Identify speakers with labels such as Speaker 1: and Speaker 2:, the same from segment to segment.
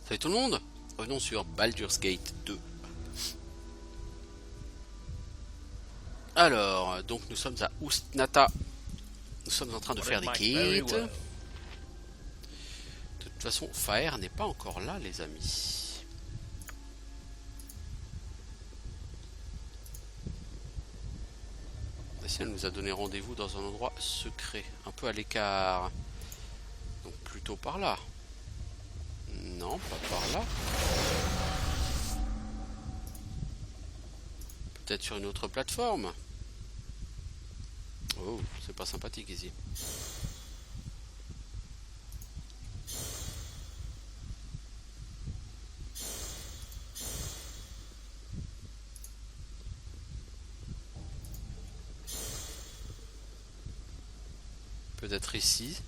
Speaker 1: Salut tout le monde, revenons sur Baldur's Gate 2. Alors, donc nous sommes à Ustnata. Nous sommes en train de faire des quêtes. De toute façon, Faer n'est pas encore là, les amis. Ici, elle nous a donné rendez-vous dans un endroit secret, un peu à l'écart. Donc plutôt par là. Non, pas par là. Peut-être sur une autre plateforme. Oh, c'est pas sympathique ici. Peut-être ici.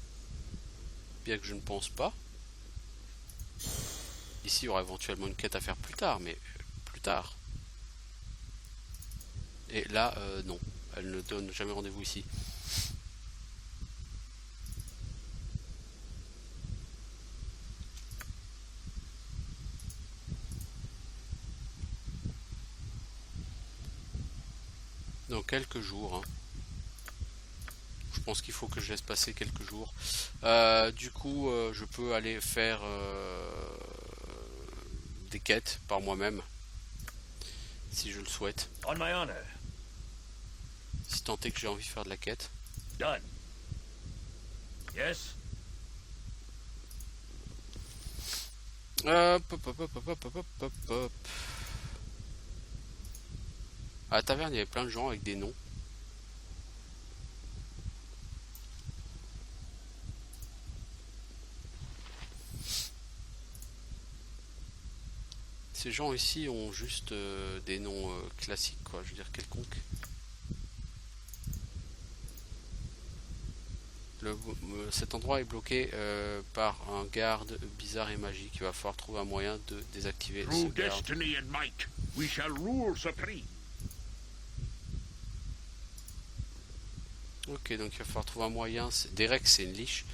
Speaker 1: Bien que je ne pense pas. Ici, il y aura éventuellement une quête à faire plus tard, mais plus tard. Et là, non. Elle ne donne jamais rendez-vous ici. Dans quelques jours. Hein. Je pense qu'il faut que je laisse passer quelques jours. Du coup, je peux aller faire des quêtes par moi-même. Si je le souhaite.
Speaker 2: On my honor.
Speaker 1: Si tant est que j'ai envie de faire de la quête.
Speaker 2: Done. Yes.
Speaker 1: Hop, hop, hop, hop, hop, hop, hop, hop. À la taverne, il y avait plein de gens avec des noms. Ces gens ici ont juste des noms classiques, quoi. Je veux dire, quelconques. Cet endroit est bloqué par un garde bizarre et magique. Il va falloir trouver un moyen de désactiver ce garde.
Speaker 3: Destiny and might, we shall rule supreme.
Speaker 1: Ok, donc il va falloir trouver un moyen. Derek, c'est une liche.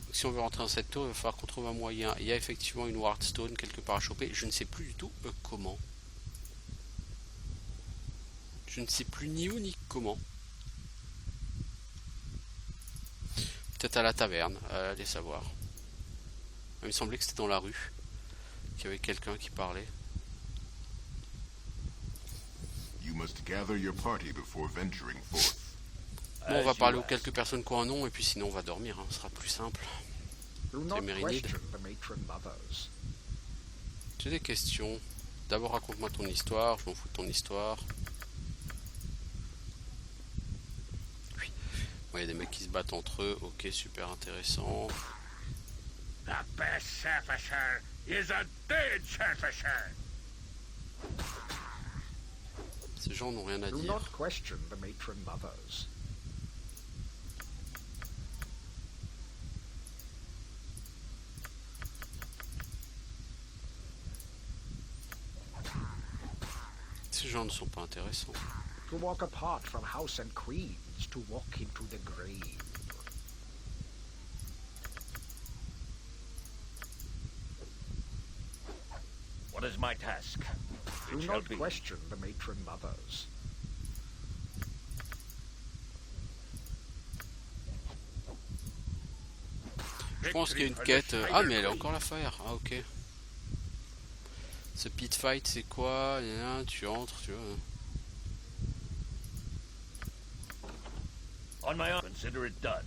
Speaker 1: Donc, si on veut rentrer dans cette tour, il va falloir qu'on trouve un moyen. Il y a effectivement une Wardstone quelque part à choper. Je ne sais plus du tout comment. Je ne sais plus ni où ni comment. Peut-être à la taverne, allez savoir. Il me semblait que c'était dans la rue, qu'il y avait quelqu'un qui parlait.
Speaker 3: You must gather your party before venturing forth.
Speaker 1: Bon, on va parler aux quelques personnes qui ont un nom, et puis sinon on va dormir, hein, ce sera plus simple. C'est Mérinide. J'ai des questions. D'abord raconte-moi ton histoire, je m'en fous de ton histoire. Oui. Bon, il y a des mecs qui se battent entre eux, ok, super intéressant.
Speaker 3: The best surfacer is a dead surfacer.
Speaker 1: Ces gens n'ont rien à dire. Ces gens ne sont pas intéressants.
Speaker 4: To walk apart from house and queens, to walk into the grave.
Speaker 2: What is my task?
Speaker 4: Do
Speaker 2: It shall
Speaker 4: not
Speaker 2: be.
Speaker 4: question the matron mothers.
Speaker 1: Je pense qu'il y a une quête. Ah, mais elle a encore la faire. Ah, ok. Ce pit fight, c'est quoi? Tu entres, tu vois.
Speaker 2: On my honor. Consider it done.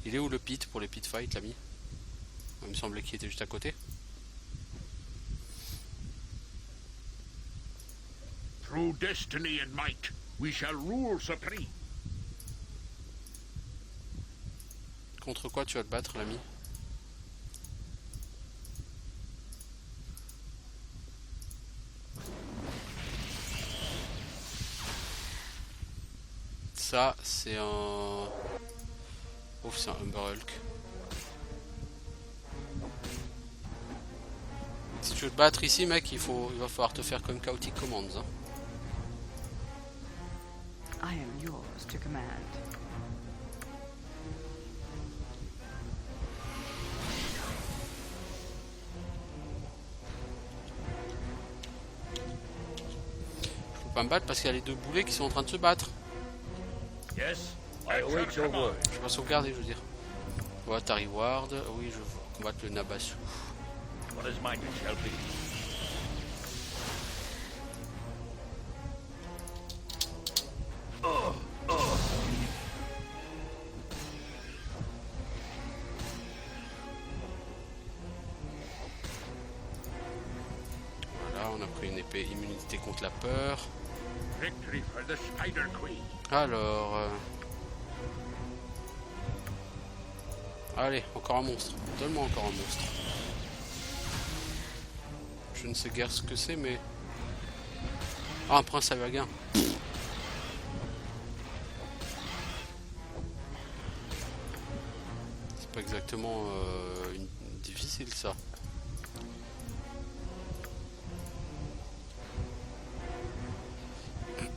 Speaker 1: Il est où le pit pour les pit fights, l'ami? Il me semblait qu'il était juste à côté.
Speaker 3: Through destiny and might, we shall rule supreme.
Speaker 1: Contre quoi tu vas te battre, l'ami? Ça, c'est un... Ouf, c'est un Umber Hulk. Si tu veux te battre ici, mec, il va falloir te faire comme Chaotic Commands. Hein.
Speaker 5: I am yours to command.
Speaker 1: peux pas me battre parce qu'il y a les deux boulets qui sont en train de se battre.
Speaker 2: Yes, I await your word.
Speaker 1: Je vais sauvegarder, je veux dire. Voilà ta reward. Oui, je veux combattre le Nabasu.
Speaker 2: What is mine shall be.
Speaker 1: Voilà, on a pris une épée immunité contre la peur.
Speaker 3: Victory for the Spider Queen.
Speaker 1: Alors... Allez, encore un monstre. Donne-moi encore un monstre. Je ne sais guère ce que c'est, mais... Ah, un prince Avaguin. C'est pas exactement difficile, ça.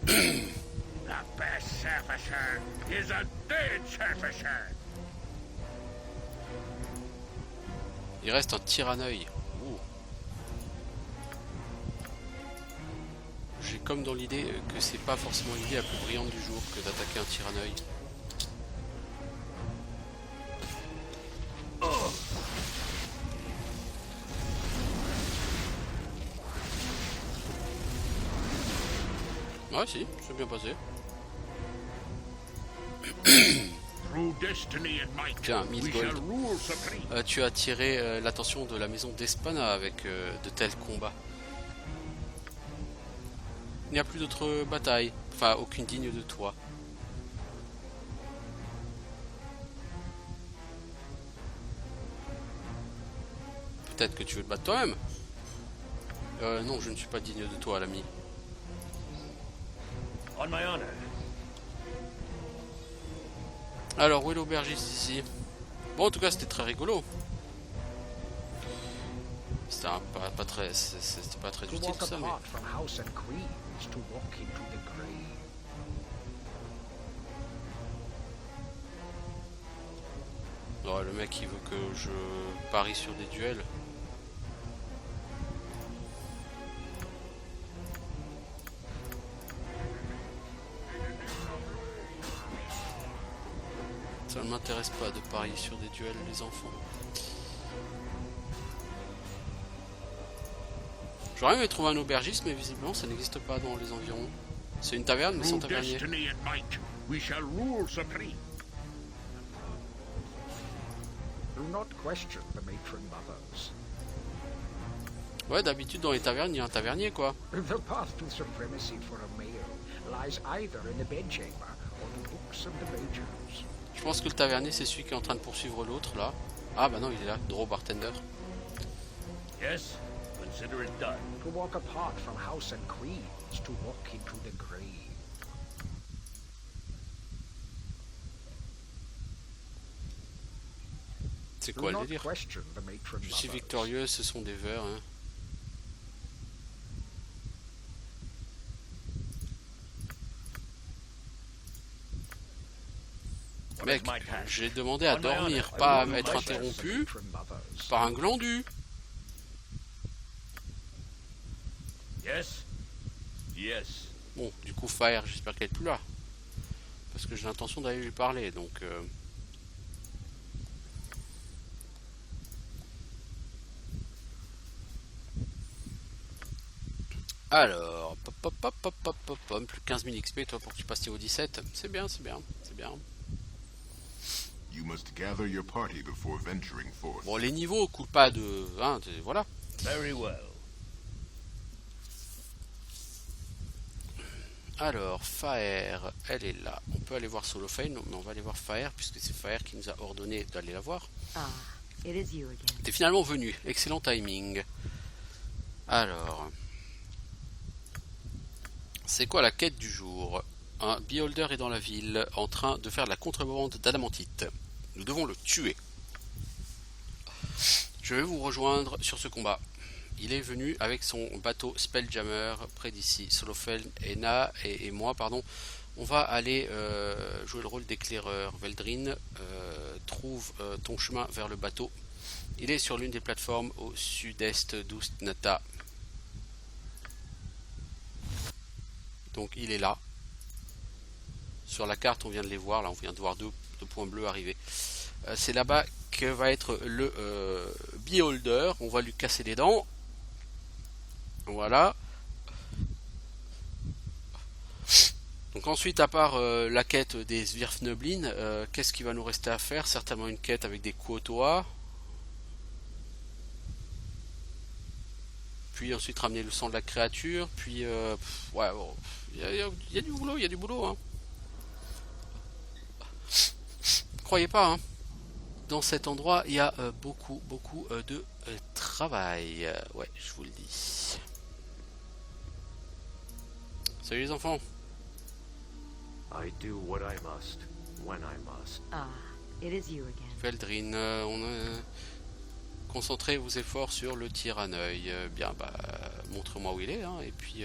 Speaker 3: The best surfacer is a dead surfacer.
Speaker 1: Il reste un tyranneuil. Ouh. J'ai comme dans l'idée que c'est pas forcément l'idée la plus brillante du jour que d'attaquer un tyranneuil. Ouais, si, c'est bien passé.
Speaker 3: Through destiny and might,
Speaker 1: Tiens, 1000
Speaker 3: we shall
Speaker 1: gold.
Speaker 3: rule supreme.
Speaker 1: Tu as attiré l'attention de la maison d'Espana avec de tels combats. Il n'y a plus d'autres batailles, enfin aucune digne de toi. Peut-être que tu veux te battre toi-même. Non, je ne suis pas digne de toi, l'ami.
Speaker 2: On my honor.
Speaker 1: Alors, où est l'aubergiste ici? Bon, en tout cas, c'était très rigolo. C'était pas très
Speaker 4: To
Speaker 1: utile
Speaker 4: walk
Speaker 1: tout ça, mais...
Speaker 4: apart from house and creed is to walk into the grave.
Speaker 1: Oh, le mec, il veut que je parie sur des duels. Ça ne m'intéresse pas de parier sur des duels, les enfants. J'aurais aimé trouver un aubergiste, mais visiblement ça n'existe pas dans les environs. C'est une taverne, mais sans
Speaker 3: Through
Speaker 1: tavernier.
Speaker 3: destiny and might, we shall rule supreme.
Speaker 4: Do not question the matron mothers.
Speaker 1: Ouais, d'habitude dans les tavernes, il y a un tavernier, quoi.
Speaker 4: The path to supremacy for a male lies either in the bedchamber or the books of the majors.
Speaker 1: Je pense que le tavernier, c'est celui qui est en train de poursuivre l'autre, là. Ah, bah non, il est là, Draw Bartender.
Speaker 2: Yes, consider it done.
Speaker 4: To walk apart from house and creed is to walk into the grave.
Speaker 1: C'est
Speaker 4: Do
Speaker 1: quoi le
Speaker 4: not
Speaker 1: délire?
Speaker 4: question the matron
Speaker 1: Je suis
Speaker 4: mothers.
Speaker 1: victorieux, ce sont des vers, hein.
Speaker 2: What
Speaker 1: Mec,
Speaker 2: is my task?
Speaker 1: j'ai demandé à
Speaker 2: On my
Speaker 1: dormir,
Speaker 2: honor,
Speaker 1: pas à
Speaker 2: I will
Speaker 1: être
Speaker 2: do my best.
Speaker 1: interrompu
Speaker 4: Matron mothers.
Speaker 1: par un glandu.
Speaker 2: Yes. Yes.
Speaker 1: Bon, du coup, Fire, j'espère qu'elle est plus là. Parce que j'ai l'intention d'aller lui parler, donc... Alors, pop, pop, pop, pop, pop, pop, pop, plus 15 000 XP, toi, pour que tu passes niveau 17. C'est bien, c'est bien, c'est bien.
Speaker 5: You must gather your party before venturing forth.
Speaker 1: Bon, les niveaux coulent pas de... Hein, voilà.
Speaker 2: Very well.
Speaker 1: Alors, Faer, elle est là. On peut aller voir Solofane, mais on va aller voir Faer, puisque c'est Faer qui nous a ordonné d'aller la voir.
Speaker 6: Ah, it is you again.
Speaker 1: T'es finalement venu, excellent timing. Alors, c'est quoi la quête du jour? Un beholder est dans la ville, en train de faire de la contrebande d'adamantite. Nous devons le tuer. Je vais vous rejoindre sur ce combat. Il est venu avec son bateau Spelljammer près d'ici. Solofel, Ena et moi, pardon. On va aller jouer le rôle d'éclaireur. Veldrin, trouve ton chemin vers le bateau. Il est sur l'une des plateformes au sud-est d'Ustnata. Donc il est là. Sur la carte, on vient de les voir. Là, on vient de voir deux points bleus arriver. C'est là-bas que va être le Beholder. On va lui casser les dents. Voilà. Donc ensuite, à part la quête des Svirfneblin, qu'est-ce qui va nous rester à faire? Certainement une quête avec des Kuotoa. Puis ensuite ramener le sang de la créature. Puis ouais, bon, il y a du boulot, il y a du boulot. Hein. Croyez pas, hein. Dans cet endroit, il y a beaucoup de travail. Ouais, je vous le dis. Salut les enfants.
Speaker 7: I do what I must, when I must.
Speaker 6: Ah, it is you again.
Speaker 1: Veldrin, concentrez vos efforts sur le tir à œil. Bien, bah, montrez-moi où il est, hein, et puis...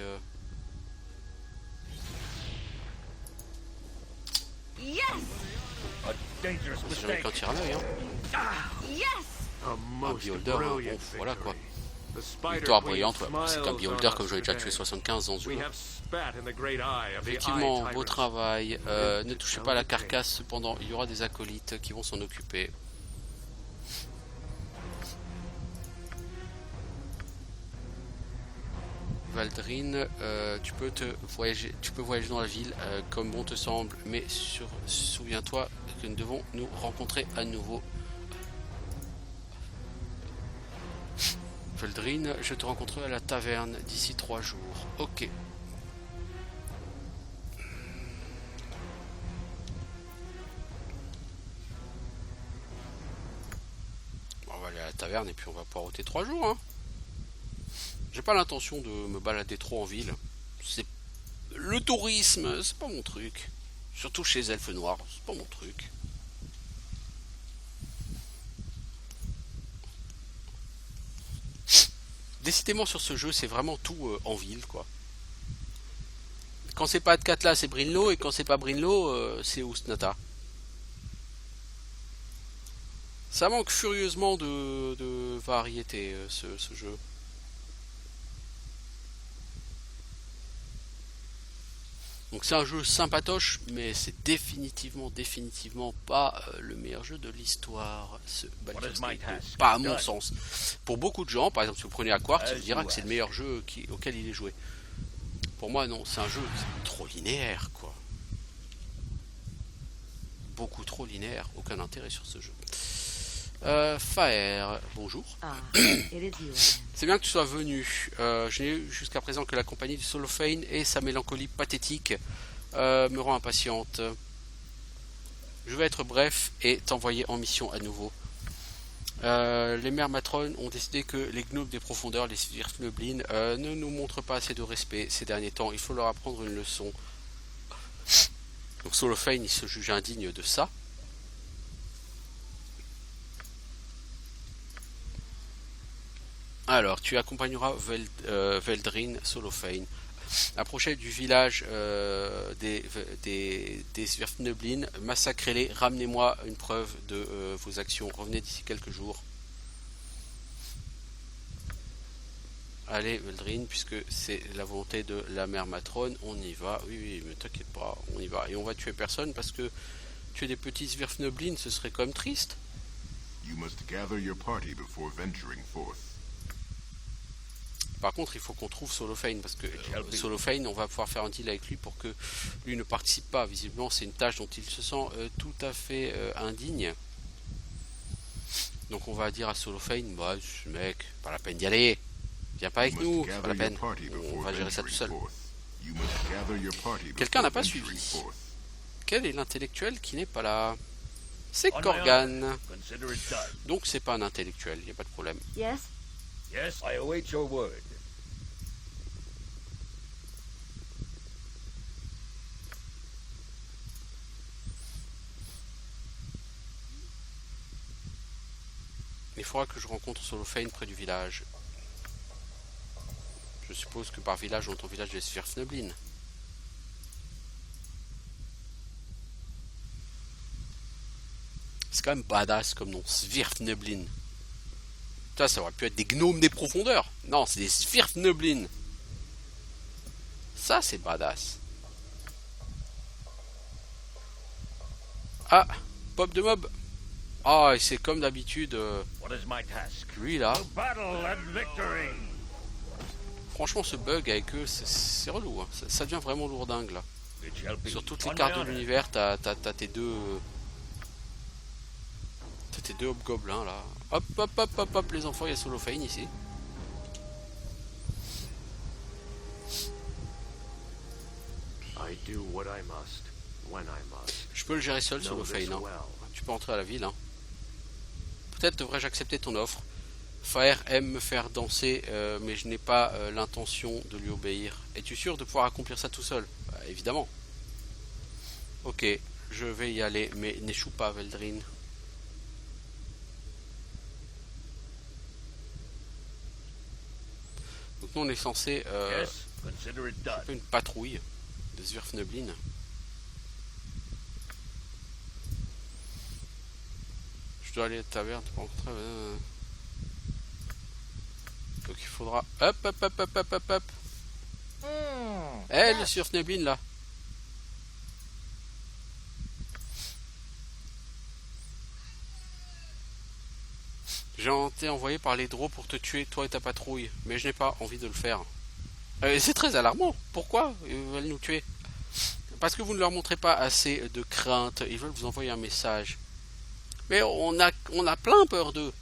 Speaker 6: Yes!
Speaker 2: A dangerous
Speaker 1: c'est jamais
Speaker 2: mistake.
Speaker 1: qu'un tir à œil, hein.
Speaker 6: Yes!
Speaker 7: A
Speaker 1: Un
Speaker 7: most
Speaker 1: beholder, hein,
Speaker 7: brilliant
Speaker 1: bon, voilà quoi.
Speaker 7: victory. The spider
Speaker 1: Victoire
Speaker 7: queen
Speaker 1: brillante, ouais. C'est qu'un
Speaker 7: smiles
Speaker 1: beholder
Speaker 7: on
Speaker 1: comme
Speaker 7: us
Speaker 1: j'en ai déjà tué
Speaker 7: today.
Speaker 1: 75 dans ce
Speaker 7: We
Speaker 1: jeu.
Speaker 7: have spat in the great eye of the
Speaker 1: Effectivement,
Speaker 7: eye
Speaker 1: beau
Speaker 7: tyrant.
Speaker 1: travail. Ne touchez pas à la carcasse, cependant, il y aura des acolytes qui vont s'en occuper. Valdrin, tu peux voyager dans la ville comme bon te semble, mais souviens-toi que nous devons nous rencontrer à nouveau. Valdrin, je te rencontrerai à la taverne d'ici 3 jours. Ok. Bon, on va aller à la taverne et puis on va poireauter 3 jours, hein. J'ai pas l'intention de me balader trop en ville. C'est le tourisme, c'est pas mon truc. Surtout chez les elfes noirs, c'est pas mon truc. Décidément sur ce jeu, c'est vraiment tout en ville, quoi. Quand c'est pas Atkatla, c'est Brinlo, et quand c'est pas Brinlo, c'est Ustnata. Ça manque furieusement de variété, ce jeu. Donc c'est un jeu sympatoche, mais c'est définitivement pas le meilleur jeu de l'histoire, ce Baldur's Gate 2. Pas à mon sens. Pour beaucoup de gens, par exemple si vous prenez Aquart, il vous dira que c'est le meilleur jeu auquel il est joué. Pour moi non, c'est un jeu trop linéaire, quoi. Beaucoup trop linéaire, aucun intérêt sur ce jeu. Faer, bonjour.
Speaker 6: Ah, it is you again.
Speaker 1: C'est bien que tu sois venu. Je n'ai eu jusqu'à présent que la compagnie du Solofane et sa mélancolie pathétique me rend impatiente. Je vais être bref et t'envoyer en mission à nouveau. Les mères matrones ont décidé que les gnolls des profondeurs, les Svirfneblin, ne nous montrent pas assez de respect ces derniers temps. Il faut leur apprendre une leçon. Donc Solofane, il se juge indigne de ça. Alors, tu accompagneras Veldrin, Solofane. Approchez du village des Svirfneblin, massacrez-les, ramenez-moi une preuve de vos actions. Revenez d'ici quelques jours. Allez, Veldrin, puisque c'est la volonté de la mère matrone, on y va. Oui, mais t'inquiète pas, on y va. Et on va tuer personne parce que tuer des petits Svirfneblin, ce serait quand même triste.
Speaker 5: You must gather your party before venturing forth.
Speaker 1: Par contre, il faut qu'on trouve Solofane, parce que Solofane, on va pouvoir faire un deal avec lui pour que lui ne participe pas. Visiblement, c'est une tâche dont il se sent tout à fait indigne. Donc on va dire à Solofane, bah, ce mec, pas la peine d'y aller. Viens pas avec nous, c'est pas la peine. On va gérer ça tout seul. Quelqu'un n'a pas suivi. Quel est l'intellectuel qui n'est pas là? C'est Korgan.
Speaker 2: Consider it done.
Speaker 1: Donc c'est pas un intellectuel, il n'y a pas de problème.
Speaker 6: Yes?
Speaker 2: Yes, I await your word.
Speaker 1: Il faudra que je rencontre Solofane près du village. Je suppose que par village, on entend village des Svirfneblin. C'est quand même badass comme nom, Svirfneblin. Ça aurait pu être des gnomes des profondeurs. Non, c'est des Svirfneblin. Ça, c'est badass. Ah, pop de mob. Ah, et c'est comme d'habitude.
Speaker 2: What is my task?
Speaker 1: Lui là.
Speaker 2: To battle and victory.
Speaker 1: Franchement, ce bug avec eux, c'est relou. Hein. Ça devient vraiment lourdingue là.
Speaker 2: It shall be.
Speaker 1: Sur toutes les
Speaker 2: On
Speaker 1: cartes
Speaker 2: my
Speaker 1: de
Speaker 2: honor.
Speaker 1: l'univers, t'as tes deux. T'as tes deux hobgoblins là. Hop, hop, hop, hop, hop, les enfants, il y a Solofane ici.
Speaker 7: I do what I must, when I must.
Speaker 1: Je peux le gérer seul,
Speaker 7: Know
Speaker 1: Solofane.
Speaker 7: this
Speaker 1: Hein.
Speaker 7: well.
Speaker 1: Tu peux entrer à la ville. Hein. Peut-être devrais-je accepter ton offre. Fire aime me faire danser, mais je n'ai pas l'intention de lui obéir. Es-tu sûr de pouvoir accomplir ça tout seul? Bah, évidemment. Ok, je vais y aller, mais n'échoue pas, Veldrin. Donc nous on est censé
Speaker 2: Yes, consider it done.
Speaker 1: faire une patrouille de Svirfneblin. Je dois aller à la taverne pour rencontrer. Donc il faudra. Hop, hop, hop, hop, hop, hop, hop. Eh, le Svirfneblin là. J'ai été envoyé par les Drow pour te tuer, toi et ta patrouille, mais je n'ai pas envie de le faire. C'est très alarmant. Pourquoi ils veulent nous tuer? Parce que vous ne leur montrez pas assez de crainte. Ils veulent vous envoyer un message. Mais on a plein peur d'eux.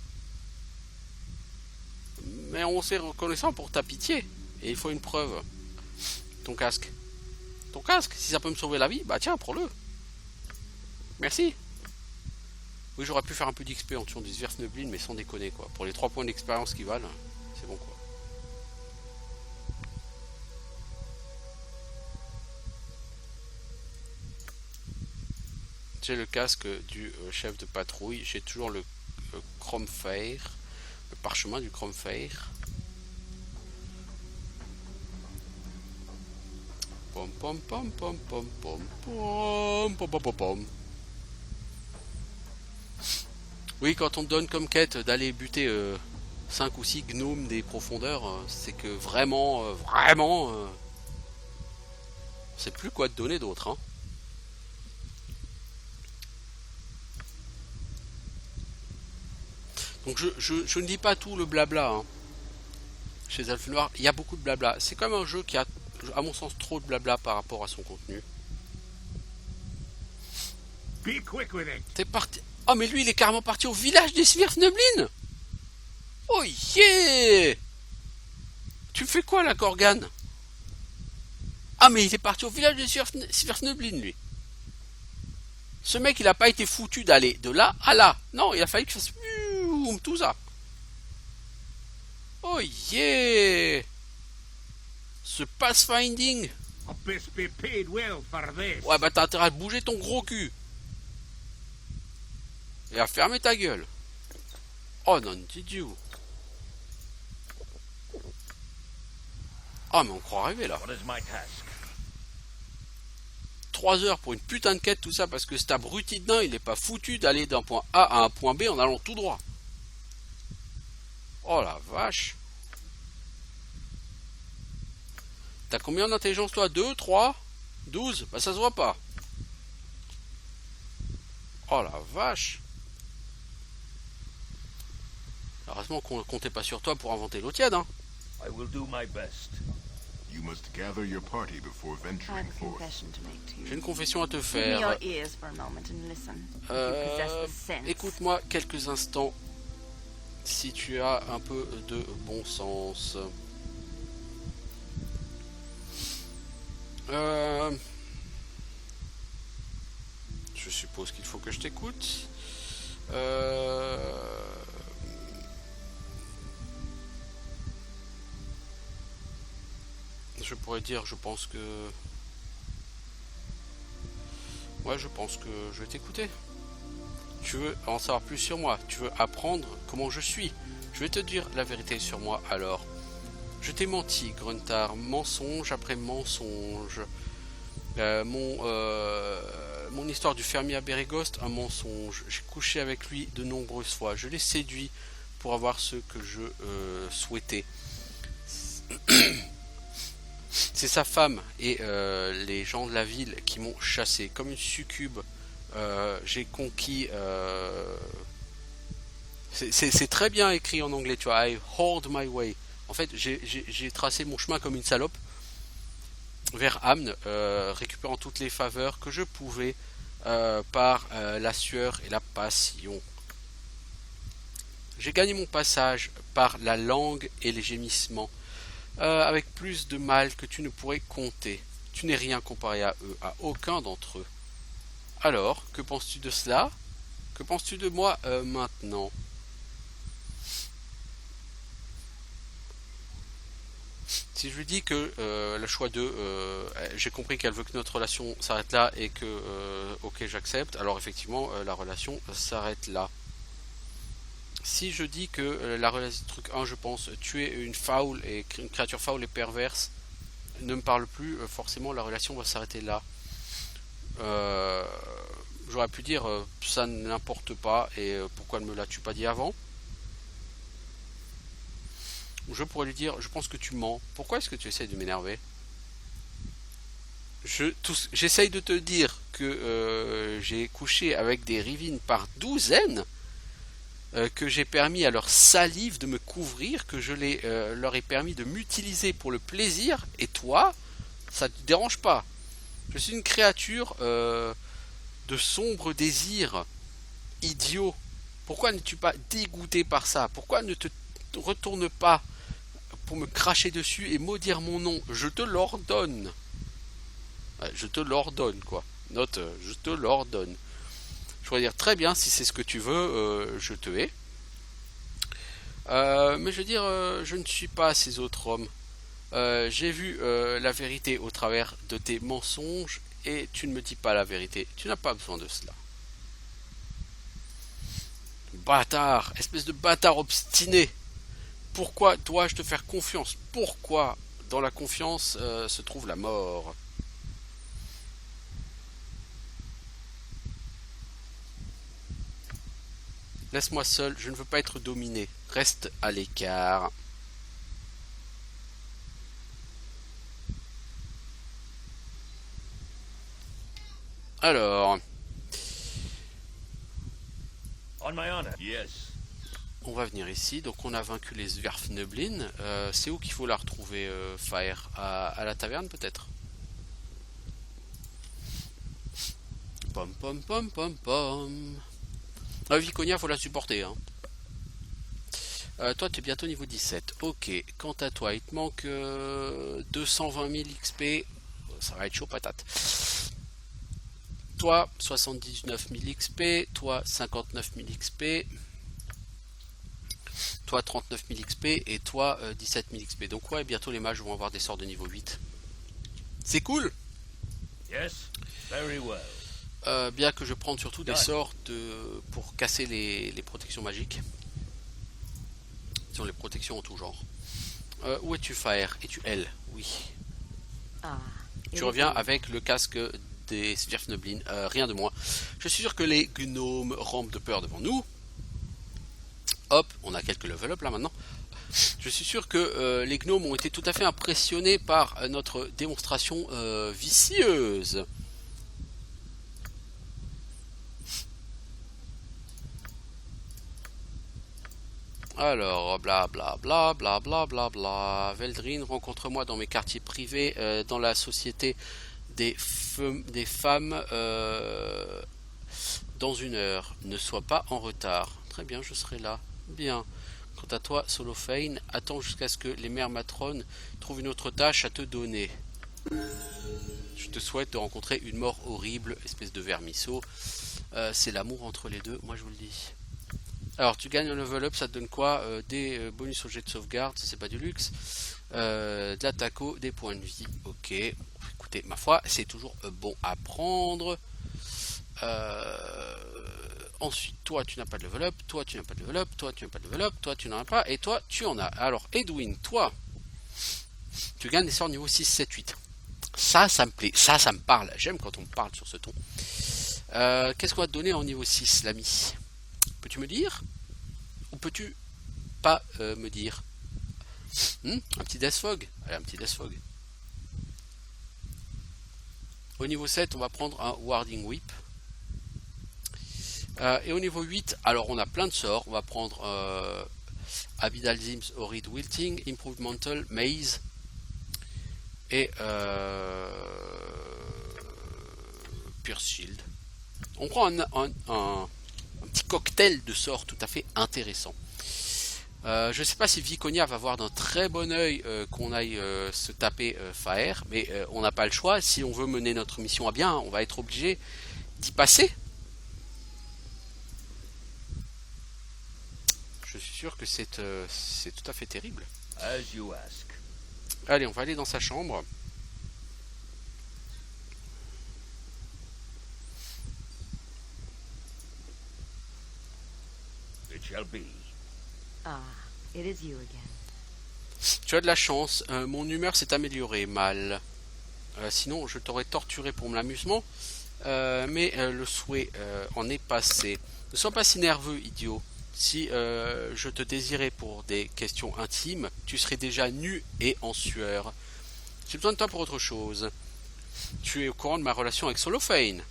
Speaker 1: Mais on s'est reconnaissant pour ta pitié. Et il faut une preuve. Ton casque. Ton casque, si ça peut me sauver la vie, bah tiens, prends-le. Merci. Oui, j'aurais pu faire un peu d'XP en tuant des Svirfneblin, mais sans déconner quoi. Pour les 3 points d'expérience qui valent, c'est bon quoi. J'ai le casque du chef de patrouille, j'ai toujours le Chromfair, le parchemin du Chromfair. Pom pom pom pom pom pom pom pom pom pom pom. Oui, quand on te donne comme quête d'aller buter 5 ou 6 gnomes des profondeurs, c'est que vraiment, on sait plus quoi te donner d'autre. Hein. Donc je ne dis pas tout le blabla. Hein. Chez Elfe Noir, il y a beaucoup de blabla. C'est quand même un jeu qui a, à mon sens, trop de blabla par rapport à son contenu.
Speaker 3: Be quick with it.
Speaker 1: T'es parti... Oh mais lui il est carrément parti au village des Svirfneblin. Oh yeah. Tu fais quoi là, Corgan? Ah mais il est parti au village des Svirfneblin lui. Ce mec il a pas été foutu d'aller de là à là. Non, il a fallu qu'il fasse tout ça. Oh yeah. Ce pathfinding.
Speaker 3: I best be paid well for this.
Speaker 1: Ouais bah t'as intérêt à bouger ton gros cul. Et à fermer ta gueule. Oh non, did you? Ah mais on croit arriver là.
Speaker 2: What is my task?
Speaker 1: 3 heures pour une putain de quête, tout ça parce que cet abruti de nain il est pas foutu d'aller d'un point A à un point B en allant tout droit. Oh la vache. T'as combien d'intelligence toi? 2, 3, 12? Bah ça se voit pas. Oh la vache. Heureusement qu'on comptait pas sur toi pour inventer l'eau tiède, hein.
Speaker 2: I will do my best.
Speaker 5: You must gather your party before
Speaker 6: I have
Speaker 5: venturing
Speaker 6: a
Speaker 5: forth.
Speaker 6: confession to make to
Speaker 1: J'ai
Speaker 6: you.
Speaker 1: une confession à te
Speaker 6: Give me
Speaker 1: faire.
Speaker 6: your ears for a moment and listen. If you possess the sense.
Speaker 1: Écoute-moi quelques instants. Si tu as un peu de bon sens. Je suppose qu'il faut que je t'écoute. Je pourrais dire, je pense que... Ouais, je pense que je vais t'écouter. Tu veux en savoir plus sur moi. Tu veux apprendre comment je suis. Je vais te dire la vérité sur moi alors. Je t'ai menti, Gruntar. Mensonge après mensonge. Mon histoire du fermier à Bérégost, un mensonge. J'ai couché avec lui de nombreuses fois. Je l'ai séduit pour avoir ce que je souhaitais. C'est sa femme et les gens de la ville qui m'ont chassé. Comme une succube, j'ai conquis... C'est très bien écrit en anglais, tu vois. I hold my way. En fait, j'ai tracé mon chemin comme une salope vers Amn, récupérant toutes les faveurs que je pouvais par la sueur et la passion. J'ai gagné mon passage par la langue et les gémissements, avec plus de mal que tu ne pourrais compter. Tu n'es rien comparé à eux, à aucun d'entre eux. Alors, que penses-tu de cela? Que penses-tu de moi maintenant? Si je lui dis que le choix 2, j'ai compris qu'elle veut que notre relation s'arrête là et que, ok, j'accepte, alors effectivement, la relation s'arrête là. Si je dis que la relation, truc 1, je pense, tu es une foul et une créature foul et perverse, ne me parle plus, forcément la relation va s'arrêter là. J'aurais pu dire ça n'importe pas et pourquoi ne me l'as-tu pas dit avant? Je pourrais lui dire, je pense que tu mens. Pourquoi est-ce que tu essayes de m'énerver? J'essaye de te dire que j'ai couché avec des rivines par douzaines, que j'ai permis à leur salive de me couvrir, que je leur ai permis de m'utiliser pour le plaisir, et toi, ça te dérange pas. Je suis une créature de sombres désirs, idiot. Pourquoi n'es-tu pas dégoûté par ça? Pourquoi ne te retourne pas pour me cracher dessus et maudire mon nom? Je te l'ordonne. Ouais, je te l'ordonne, quoi. Note, je te l'ordonne. Je pourrais dire très bien, si c'est ce que tu veux, je te hais. Mais je veux dire, je ne suis pas ces autres hommes. J'ai vu la vérité au travers de tes mensonges et tu ne me dis pas la vérité. Tu n'as pas besoin de cela. Bâtard, espèce de bâtard obstiné. Pourquoi dois-je te faire confiance? Pourquoi dans la confiance se trouve la mort? Laisse-moi seul, je ne veux pas être dominé. Reste à l'écart. Alors,
Speaker 2: On my honor. Yes.
Speaker 1: on va venir ici. Donc on a vaincu les Sverfneblin. C'est où qu'il faut la retrouver, Fire? À la taverne peut-être? Pom pom pom pom pom. Viconia, faut la supporter, hein. Toi tu es bientôt niveau 17. Ok, quant à toi il te manque 220 000 XP. Ça va être chaud patate. Toi 79 000 XP. Toi 59 000 XP. Toi 39 000 XP. Et toi 17 000 XP. Donc ouais, bientôt les mages vont avoir des sorts de niveau 8. C'est cool.
Speaker 2: Yes. Very well.
Speaker 1: Bien que je prenne surtout des sorts pour casser les protections magiques. Sur les protections en tout genre. Où es-tu, Fire? Es-tu elle? Oui. Tu reviens avec le casque des Sverfneblin. Rien de moins. Je suis sûr que les gnomes rampent de peur devant nous. Hop, on a quelques level up là maintenant. Je suis sûr que les gnomes ont été tout à fait impressionnés par notre démonstration vicieuse. Alors, blablabla, blablabla. Veldrin, rencontre-moi dans mes quartiers privés, dans la société des femmes, dans 1 heure. Ne sois pas en retard. Très bien, je serai là. Bien. Quant à toi, Solofane, attends jusqu'à ce que les mères matrones trouvent une autre tâche à te donner. Je te souhaite de rencontrer une mort horrible, espèce de vermisseau. C'est l'amour entre les deux, moi je vous le dis. Alors tu gagnes un level up, ça te donne quoi? Des bonus au jet de sauvegarde, c'est pas du luxe. De la taco, des points de vie. Ok, écoutez, ma foi, c'est toujours bon à prendre. Ensuite, toi tu n'as pas de level up, toi tu n'as pas de level up, toi tu n'as pas de level up, toi tu n'en as pas, et toi tu en as. Alors Edwin, toi, tu gagnes des sorts niveau 6, 7, 8. Ça me plaît, ça me parle. J'aime quand on me parle sur ce ton. Qu'est-ce qu'on va te donner en niveau 6, l'ami? Peux-tu me dire? Ou peux-tu pas me dire? Un petit Death Fog? Allez, un petit Death Fog. Au niveau 7, on va prendre un Warding Whip. Et au niveau 8, alors on a plein de sorts. On va prendre Abidal Zims, Horrid Wilting, Improved Mantle, Maze. Et Pierce Shield. On prend un petit cocktail de sorts tout à fait intéressant. Je ne sais pas si Viconia va voir d'un très bon oeil qu'on aille se taper Faer, mais on n'a pas le choix. Si on veut mener notre mission à bien, on va être obligé d'y passer. Je suis sûr que c'est tout à fait terrible.
Speaker 2: As you ask.
Speaker 1: Allez, on va aller dans sa chambre.
Speaker 2: It shall be.
Speaker 6: Ah, it is you again.
Speaker 1: Tu as de la chance, mon humeur s'est améliorée, mal. Sinon, je t'aurais torturé pour l'amusement, mais le souhait en est passé. Ne sois pas si nerveux, idiot. Si je te désirais pour des questions intimes, tu serais déjà nu et en sueur. J'ai besoin de toi pour autre chose. Tu es au courant de ma relation avec Solofane.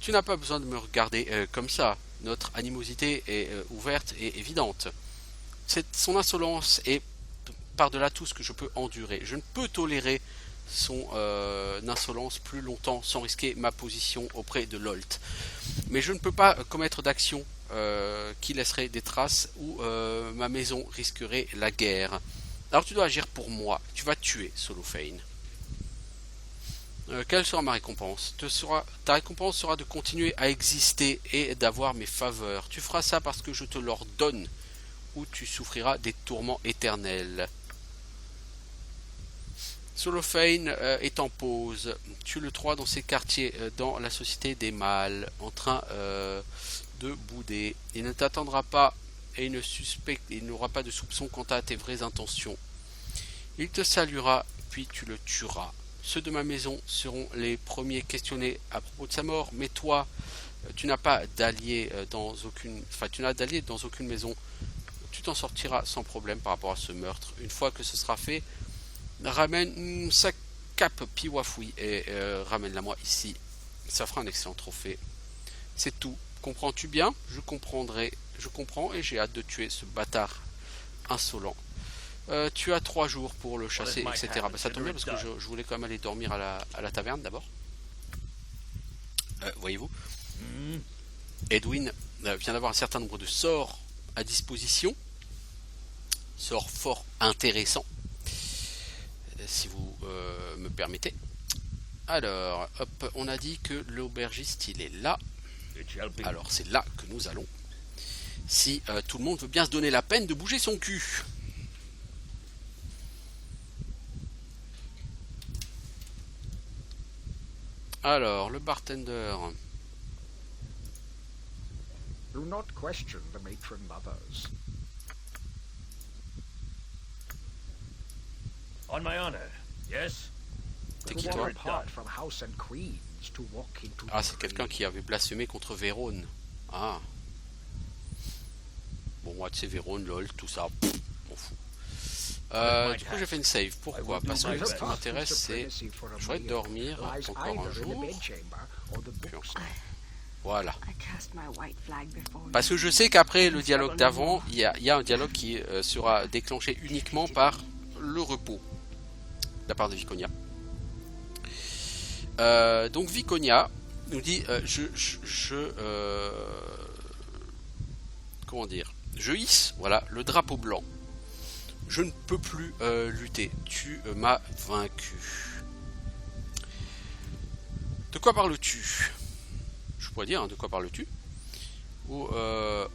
Speaker 1: Tu n'as pas besoin de me regarder comme ça. Notre animosité est ouverte et évidente. Son insolence est par-delà tout ce que je peux endurer. Je ne peux tolérer son insolence plus longtemps sans risquer ma position auprès de Lolt. Mais je ne peux pas commettre d'action qui laisserait des traces ou ma maison risquerait la guerre. Alors tu dois agir pour moi. Tu vas tuer Solofane. Quelle sera ma récompense? Ta récompense sera de continuer à exister et d'avoir mes faveurs. Tu feras ça parce que je te l'ordonne, ou tu souffriras des tourments éternels. Solofane est en pause. Tu le trouves dans ses quartiers, dans la société des mâles, en train de bouder. Il ne t'attendra pas et il n'aura pas de soupçon quant à tes vraies intentions. Il te saluera, puis tu le tueras. Ceux de ma maison seront les premiers questionnés à propos de sa mort, mais toi, tu n'as pas d'allié dans aucune maison. Tu t'en sortiras sans problème par rapport à ce meurtre. Une fois que ce sera fait, ramène sa cape Piwafoui et ramène-la moi ici. Ça fera un excellent trophée. C'est tout. Comprends-tu bien? Je comprends et j'ai hâte de tuer ce bâtard insolent. Tu as 3 jours pour le chasser, etc. Bah, ça tombe bien parce que je voulais quand même aller dormir à la taverne d'abord. Voyez-vous, Edwin vient d'avoir un certain nombre de sorts à disposition. Sorts fort intéressants, si vous me permettez. Alors, hop, on a dit que l'aubergiste il est là. Alors c'est là que nous allons. Si tout le monde veut bien se donner la peine de bouger son cul. Alors, le bartender.
Speaker 4: Do not question the matron mothers.
Speaker 2: On my honor. Yes?
Speaker 1: T'es qui
Speaker 4: You
Speaker 1: toi?
Speaker 4: are apart from house and queens to walk into
Speaker 1: Ah,
Speaker 4: the
Speaker 1: c'est quelqu'un qui avait blasphémé contre Vérone. Ah. Bon, moi, tu sais, Vérone, lol, tout ça. Pff, m'en fous. Du coup, j'ai fait une save. Pourquoi? Parce que ce qui m'intéresse, c'est... Je voudrais dormir encore un jour. Voilà. Parce que je sais qu'après le dialogue d'avant, il y a un dialogue qui sera déclenché uniquement par le repos de la part de Viconia. Donc Viconia nous dit comment dire, je hisse, voilà, le drapeau blanc. Je ne peux plus lutter. Tu m'as vaincu. De quoi parles-tu? Je pourrais dire, hein, de quoi parles-tu? Ou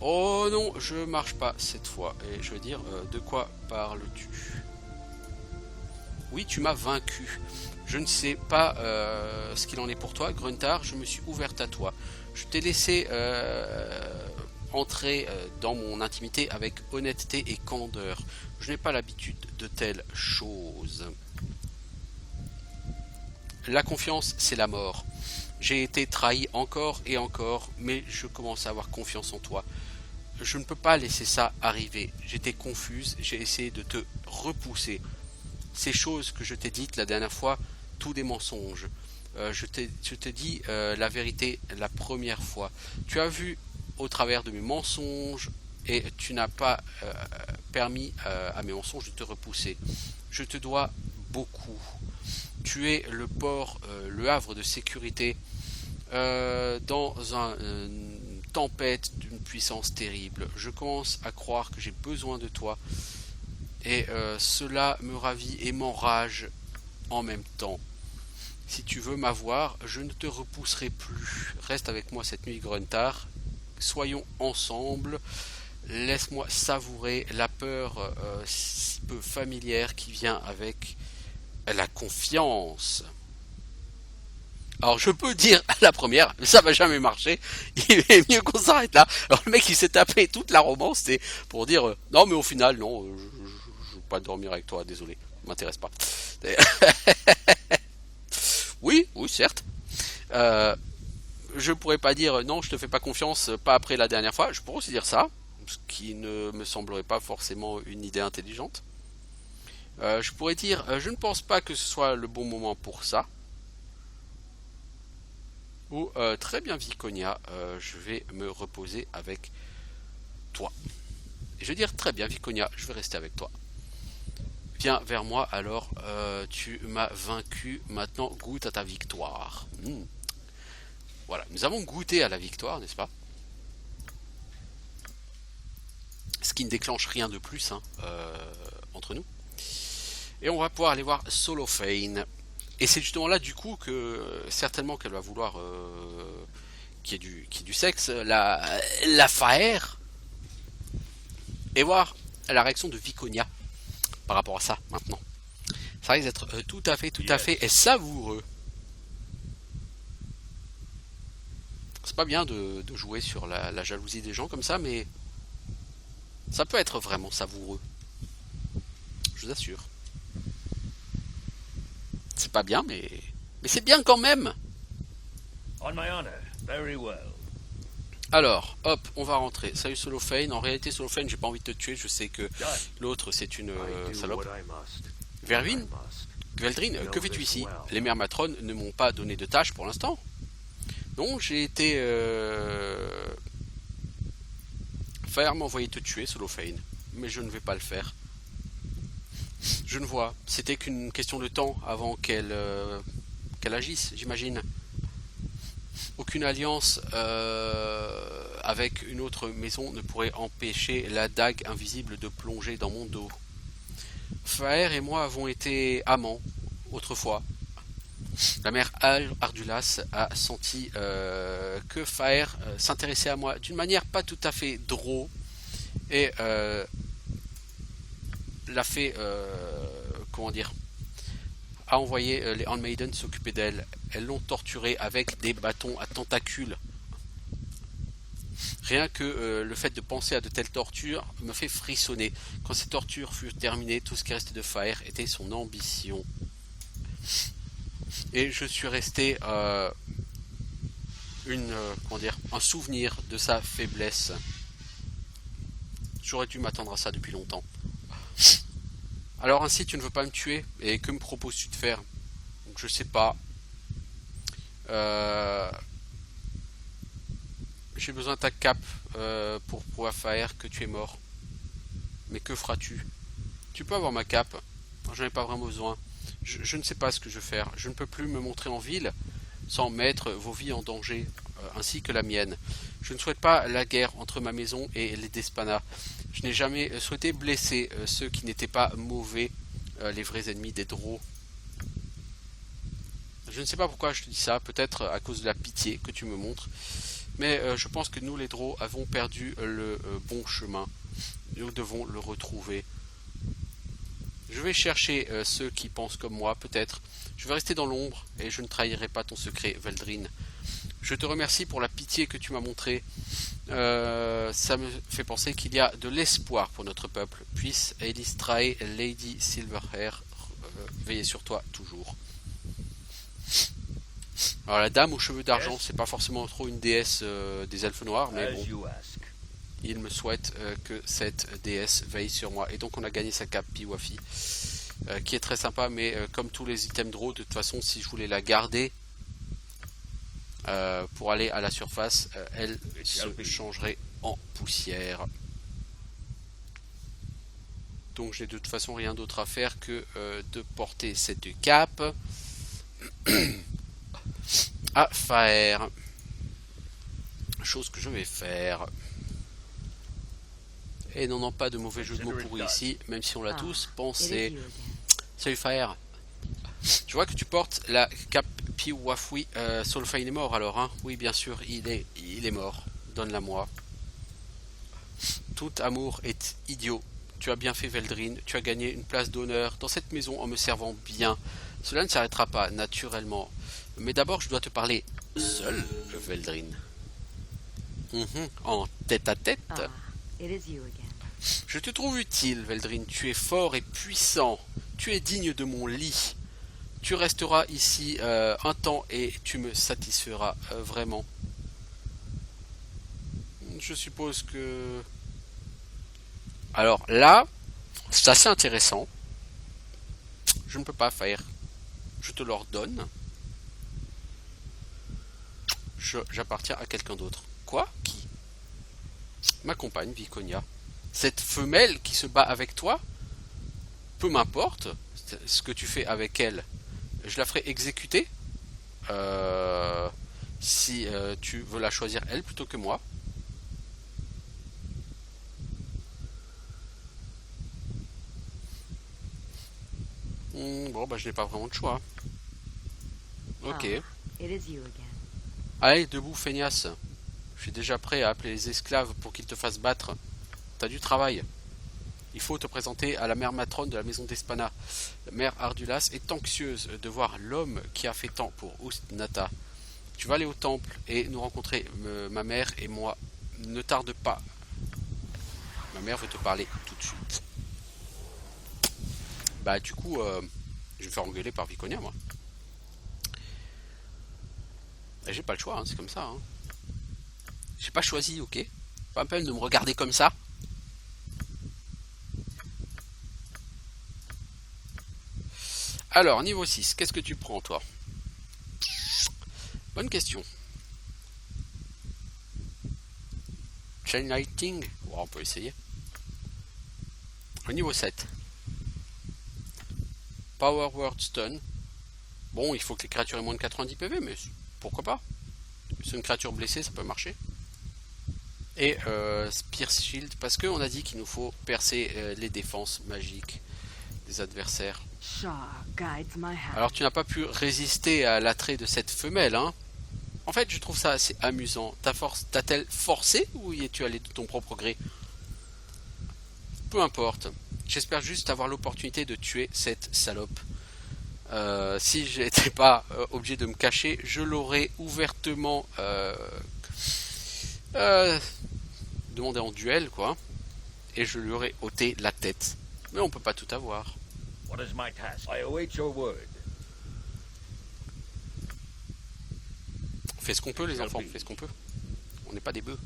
Speaker 1: oh non, je marche pas cette fois. Et je veux dire, de quoi parles-tu? Oui, tu m'as vaincu. Je ne sais pas ce qu'il en est pour toi, Gruntar. Je me suis ouverte à toi. Je t'ai laissé entrer dans mon intimité avec honnêteté et candeur. Je n'ai pas l'habitude de telles choses. La confiance, c'est la mort. J'ai été trahi encore et encore, mais je commence à avoir confiance en toi. Je ne peux pas laisser ça arriver. J'étais confuse, j'ai essayé de te repousser. Ces choses que je t'ai dites la dernière fois, tous des mensonges. je te dis la vérité la première fois. Tu as vu au travers de mes mensonges et tu n'as pas permis à mes mensonges de te repousser. Je te dois beaucoup. Tu es le port, le havre de sécurité dans une tempête d'une puissance terrible. Je commence à croire que j'ai besoin de toi et cela me ravit et m'enrage en même temps. Si tu veux m'avoir, je ne te repousserai plus. Reste avec moi cette nuit, Gruntar. Soyons ensemble. Laisse-moi savourer la peur si peu familière qui vient avec la confiance. Alors je peux dire à la première, mais ça va jamais marcher. Il est mieux qu'on s'arrête là. Alors le mec il s'est tapé toute la romance, c'est pour dire non mais au final non, je veux pas dormir avec toi, désolé, m'intéresse pas. Oui, certes. Je pourrais pas dire non, je te fais pas confiance, pas après la dernière fois. Je pourrais aussi dire ça, ce qui ne me semblerait pas forcément une idée intelligente. Je pourrais dire je ne pense pas que ce soit le bon moment pour ça. Ou très bien Viconia, je vais me reposer avec toi. Et je vais dire très bien Viconia, je vais rester avec toi. Viens vers moi, alors tu m'as vaincu, maintenant goûte à ta victoire. Voilà, nous avons goûté à la victoire, n'est-ce pas? Ce qui ne déclenche rien de plus hein, entre nous. Et on va pouvoir aller voir Solophane. Et c'est justement là du coup que certainement qu'elle va vouloir qu'il y ait du sexe, la faire. Et voir la réaction de Viconia par rapport à ça maintenant. Ça risque d'être tout à fait savoureux. C'est pas bien de jouer sur la jalousie des gens comme ça, mais ça peut être vraiment savoureux. Je vous assure. C'est pas bien, mais c'est bien quand même.
Speaker 2: On my honor, very well.
Speaker 1: Alors, hop, on va rentrer. Salut Solophane. En réalité, Solophane, j'ai pas envie de te tuer. Je sais que l'autre, c'est une salope. Verwin, Gveldrin, que fais-tu ici? Les mères matrones ne m'ont pas donné de tâches pour l'instant. Non, j'ai été... Faire m'envoyer te tuer, Solophane. Mais je ne vais pas le faire. Je ne vois. C'était qu'une question de temps avant qu'elle agisse, j'imagine. Aucune alliance avec une autre maison ne pourrait empêcher la dague invisible de plonger dans mon dos. Faer et moi avons été amants autrefois. La mère Ardulas a senti que Faer s'intéressait à moi d'une manière pas tout à fait drôle et l'a fait, comment dire, a envoyé les Handmaidens s'occuper d'elle. Elles l'ont torturée avec des bâtons à tentacules. Rien que le fait de penser à de telles tortures me fait frissonner. Quand ces tortures furent terminées, tout ce qui restait de Faer était son ambition. Et je suis resté un souvenir de sa faiblesse. J'aurais dû m'attendre à ça depuis longtemps. Alors ainsi tu ne veux pas me tuer? Et que me proposes-tu de faire? Donc, je sais pas. J'ai besoin de ta cape pour pouvoir faire que tu es mort. Mais que feras-tu? Tu peux avoir ma cape. J'en ai pas vraiment besoin. Je ne sais pas ce que je vais faire. Je ne peux plus me montrer en ville sans mettre vos vies en danger, ainsi que la mienne. Je ne souhaite pas la guerre entre ma maison et les Despana. Je n'ai jamais souhaité blesser ceux qui n'étaient pas mauvais, les vrais ennemis des Drow. Je ne sais pas pourquoi je te dis ça, peut-être à cause de la pitié que tu me montres, mais je pense que nous les Drow avons perdu le bon chemin. Nous devons le retrouver. Je vais chercher ceux qui pensent comme moi, peut-être. Je vais rester dans l'ombre et je ne trahirai pas ton secret, Veldrin. Je te remercie pour la pitié que tu m'as montrée. Ça me fait penser qu'il y a de l'espoir pour notre peuple. Puisse Elistrae, Lady Silverhair, veiller sur toi toujours. Alors la dame aux cheveux d'argent, c'est pas forcément trop une déesse des elfes noirs, mais bon. Il me souhaite que cette déesse veille sur moi. Et donc on a gagné sa cape Piwafi, qui est très sympa, mais comme tous les items Drow, de toute façon, si je voulais la garder, pour aller à la surface, elle se changerait en poussière. Donc j'ai de toute façon rien d'autre à faire que de porter cette cape à faire. Chose que je vais faire. Et non, pas de mauvais jeu de mots pour ici, même si on l'a tous pensé. Salut Faer. Je vois que tu portes la cape Piwafui. Solfain est mort alors, hein? Oui, bien sûr, il est mort. Donne-la moi. Tout amour est idiot. Tu as bien fait, Veldrin. Tu as gagné une place d'honneur dans cette maison en me servant bien. Cela ne s'arrêtera pas, naturellement. Mais d'abord, je dois te parler seul, Veldrin. En tête à tête. Je te trouve utile, Veldrin. Tu es fort et puissant. Tu es digne de mon lit. Tu resteras ici un temps et tu me satisferas vraiment. Je suppose que... Alors là, c'est assez intéressant. Je ne peux pas faire. Je te l'ordonne. J'appartiens à quelqu'un d'autre. Quoi? Qui? Ma compagne, Viconia. Cette femelle qui se bat avec toi? Peu m'importe ce que tu fais avec elle. Je la ferai exécuter si tu veux la choisir elle plutôt que moi. Bon, bah je n'ai pas vraiment de choix. Ok. Allez, debout, feignasse. Je suis déjà prêt à appeler les esclaves pour qu'ils te fassent battre. T'as du travail. Il faut te présenter à la mère matrone de la maison d'Espana. La mère Ardulas est anxieuse de voir l'homme qui a fait tant pour Ustnata. Tu vas aller au temple et nous rencontrer, ma mère et moi. Ne tarde pas. Ma mère veut te parler tout de suite. Bah du coup, je vais me faire engueuler par Viconia, moi. J'ai pas le choix, hein, c'est comme ça. Hein. J'ai pas choisi, ok. Pas la peine de me regarder comme ça. Alors, niveau 6, qu'est-ce que tu prends, toi? Bonne question. Chain Lighting, bon, on peut essayer. Au niveau 7. Power Word Stun. Bon, il faut que les créatures aient moins de 90 PV, mais pourquoi pas? C'est une créature blessée, ça peut marcher. Et Spear Shield, parce qu'on a dit qu'il nous faut percer les défenses magiques des adversaires. Alors tu n'as pas pu résister à l'attrait de cette femelle, hein? En fait, je trouve ça assez amusant. T'a-t-elle forcé ou y es-tu allé de ton propre gré? Peu importe. J'espère juste avoir l'opportunité de tuer cette salope. Si j'étais pas obligé de me cacher, je l'aurais ouvertement demandé en duel, quoi. Et je lui aurais ôté la tête. Mais on peut pas tout avoir.
Speaker 2: What is my task? I await your word.
Speaker 1: On fait ce qu'on peut, les enfants, on fait ce qu'on peut. On n'est pas des bœufs.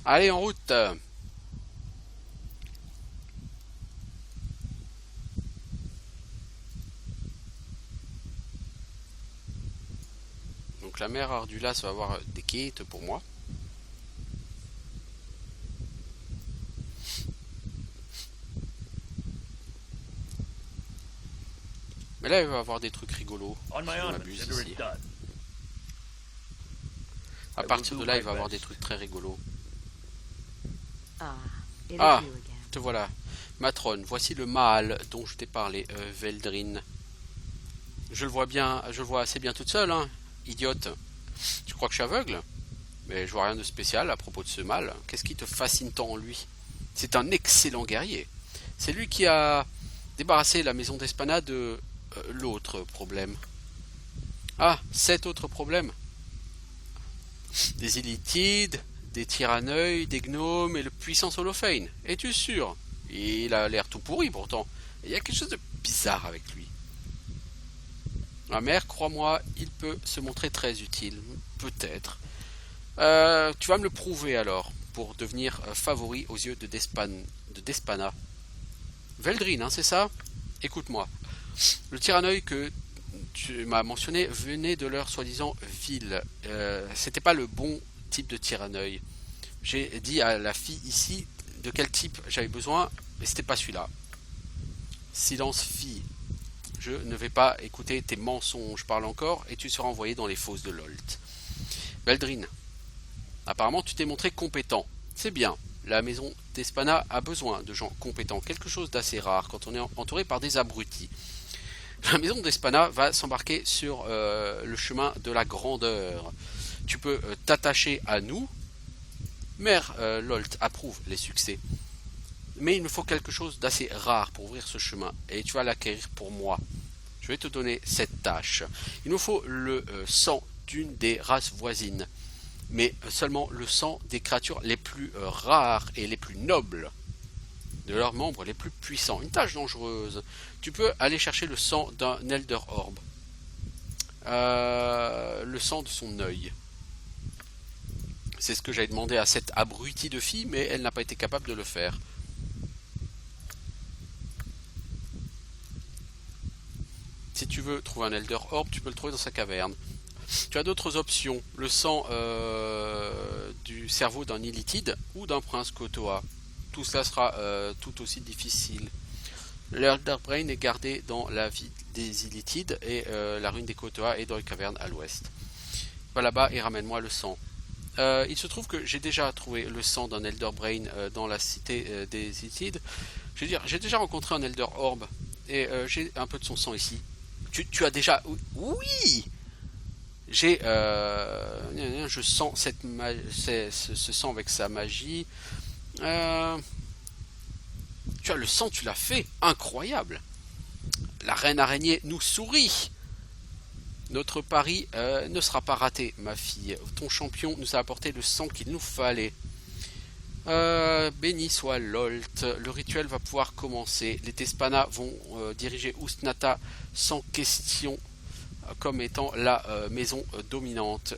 Speaker 1: Allez, en route. Donc la mère Ardulas va avoir des quêtes pour moi. Mais là, il va avoir des trucs rigolos.
Speaker 2: On my
Speaker 1: Je
Speaker 2: honor,
Speaker 1: m'abuse
Speaker 2: consider
Speaker 1: ici.
Speaker 2: it done.
Speaker 1: À partir de là, il va avoir des trucs très rigolos.
Speaker 6: Ah,
Speaker 1: Ah, te voilà. Matrone, voici le mâle dont je t'ai parlé, Veldrin. Je le vois bien, je le vois assez bien toute seule, hein, idiote. Tu crois que je suis aveugle? Mais je vois rien de spécial à propos de ce mâle. Qu'est-ce qui te fascine tant en lui? C'est un excellent guerrier. C'est lui qui a débarrassé la maison d'Espana de l'autre problème. Ah, cet autre problème. Des illitides, des tyranneuils, des gnomes et le puissant Solofane. Es-tu sûr? Il a l'air tout pourri pourtant. Il y a quelque chose de bizarre avec lui. Ma mère, crois-moi, il peut se montrer très utile. Peut-être. Tu vas me le prouver alors, pour devenir favori aux yeux de Despana. Veldrin, hein, c'est ça? Écoute-moi. Le tyranneuil que tu m'as mentionné venait de leur soi-disant ville. C'était pas le bon type de tir-à-œil. J'ai dit à la fille ici de quel type j'avais besoin, mais c'était pas celui-là. Silence fille. Je ne vais pas écouter tes mensonges, parle encore, et tu seras envoyé dans les fosses de Lolt. Veldrin, apparemment tu t'es montré compétent. C'est bien. La maison d'Espana a besoin de gens compétents, quelque chose d'assez rare quand on est entouré par des abrutis. La maison d'Espana va s'embarquer sur le chemin de la grandeur. Tu peux t'attacher à nous. Mère Lolt approuve les succès. Mais il me faut quelque chose d'assez rare pour ouvrir ce chemin. Et tu vas l'acquérir pour moi. Je vais te donner cette tâche. Il me faut le sang d'une des races voisines. Mais seulement le sang des créatures les plus rares et les plus nobles. De leurs membres les plus puissants. Une tâche dangereuse. Tu peux aller chercher le sang d'un Elder Orb. Le sang de son œil. C'est ce que j'avais demandé à cette abrutie de fille, mais elle n'a pas été capable de le faire. Si tu veux trouver un Elder Orb, tu peux le trouver dans sa caverne. Tu as d'autres options. Le sang du cerveau d'un Illithide ou d'un prince Kotoa. Tout cela sera tout aussi difficile. L'Elder Brain est gardé dans la ville des Illithides et la ruine des Kotoa est dans les cavernes à l'ouest. Va là-bas et ramène-moi le sang. Il se trouve que j'ai déjà trouvé le sang d'un Elder Brain dans la cité des Illithides. Je veux dire, j'ai déjà rencontré un Elder Orb et j'ai un peu de son sang ici. Tu as déjà... Oui. J'ai... je sens ce sang avec sa magie. Tu as le sang, tu l'as fait. Incroyable. La reine araignée nous sourit. Notre pari ne sera pas raté, ma fille. Ton champion nous a apporté le sang qu'il nous fallait. Béni soit Lolt. Le rituel va pouvoir commencer. Les Tespana vont diriger Ustnata sans question comme étant la maison dominante.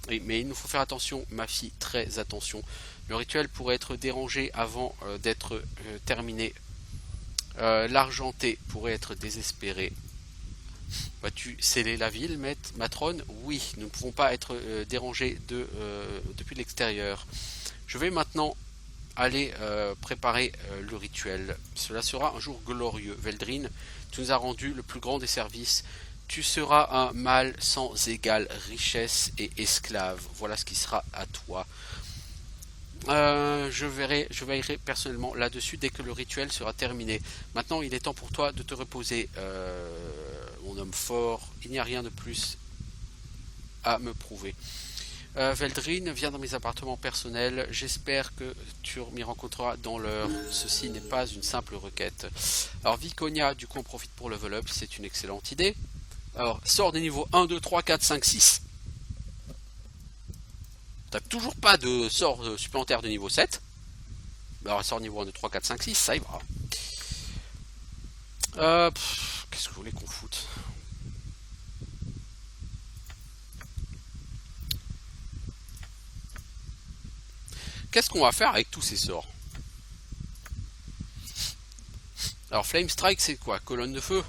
Speaker 1: Mais il nous faut faire attention, ma fille, très attention. Le rituel pourrait être dérangé avant d'être terminé. L'argenté pourrait être désespéré. Vas-tu sceller la ville, matrone? Oui, nous ne pouvons pas être dérangés depuis l'extérieur. Je vais maintenant aller préparer le rituel. Cela sera un jour glorieux. Veldrin, tu nous as rendu le plus grand des services. Tu seras un mâle sans égale richesse et esclave. Voilà ce qui sera à toi. Je veillerai personnellement là-dessus dès que le rituel sera terminé. Maintenant, il est temps pour toi de te reposer, mon homme fort. Il n'y a rien de plus à me prouver. Veldrin, viens dans mes appartements personnels. J'espère que tu m'y rencontreras dans l'heure. Ceci n'est pas une simple requête. Alors, Viconia, du coup, on profite pour level up. C'est une excellente idée. Alors, sort des niveaux 1, 2, 3, 4, 5, 6. T'as toujours pas de sort supplémentaire de niveau 7. Alors, sort niveau 1, 2, 3, 4, 5, 6, ça y va. Qu'est-ce que vous voulez qu'on foute? Qu'est-ce qu'on va faire avec tous ces sorts? Alors, Flame Strike, c'est quoi? Colonne de feu.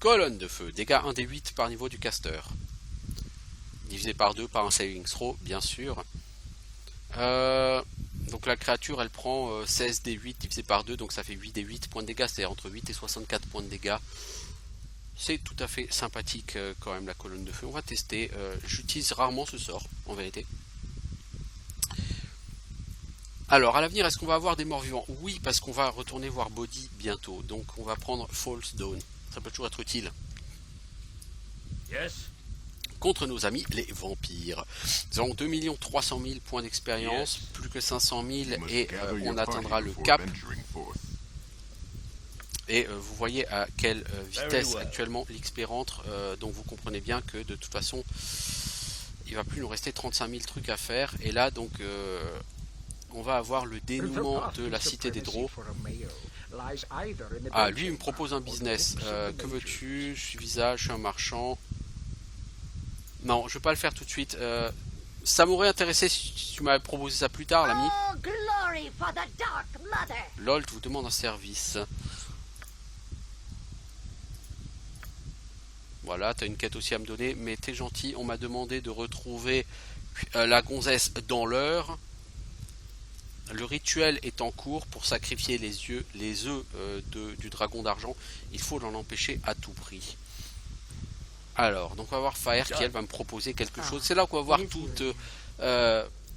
Speaker 1: Colonne de feu. Dégâts 1 des 8 par niveau du caster. Divisé par 2 par un saving throw, bien sûr. Donc la créature, elle prend 16 des 8 divisé par 2, donc ça fait 8 des 8 points de dégâts, c'est-à-dire entre 8 et 64 points de dégâts. C'est tout à fait sympathique quand même, la colonne de feu. On va tester. J'utilise rarement ce sort, en vérité. Alors, à l'avenir, est-ce qu'on va avoir des morts vivants? Oui, parce qu'on va retourner voir Body bientôt. Donc, on va prendre False Dawn. Ça peut toujours être utile.
Speaker 2: Yes.
Speaker 1: Contre nos amis, les vampires. Nous avons 2 300 000 points d'expérience, plus que 500 000, et on atteindra le cap. Et vous voyez à quelle vitesse actuellement l'XP rentre. Donc, vous comprenez bien que, de toute façon, il va plus nous rester 35 000 trucs à faire. Et là, donc... on va avoir le dénouement de la cité des Draux. Ah, lui, il me propose un business. Que veux-tu? Je suis visage, je suis un marchand. Non, je vais pas le faire tout de suite. Ça m'aurait intéressé si tu m'avais proposé ça plus tard, l'ami. Lolt vous demande un service. Voilà, t'as une quête aussi à me donner, mais t'es gentil, on m'a demandé de retrouver la gonzesse dans l'heure. Le rituel est en cours pour sacrifier les œufs du dragon d'argent. Il faut l'en empêcher à tout prix. Alors, donc on va voir Faer qui elle va me proposer quelque chose. C'est là qu'on va voir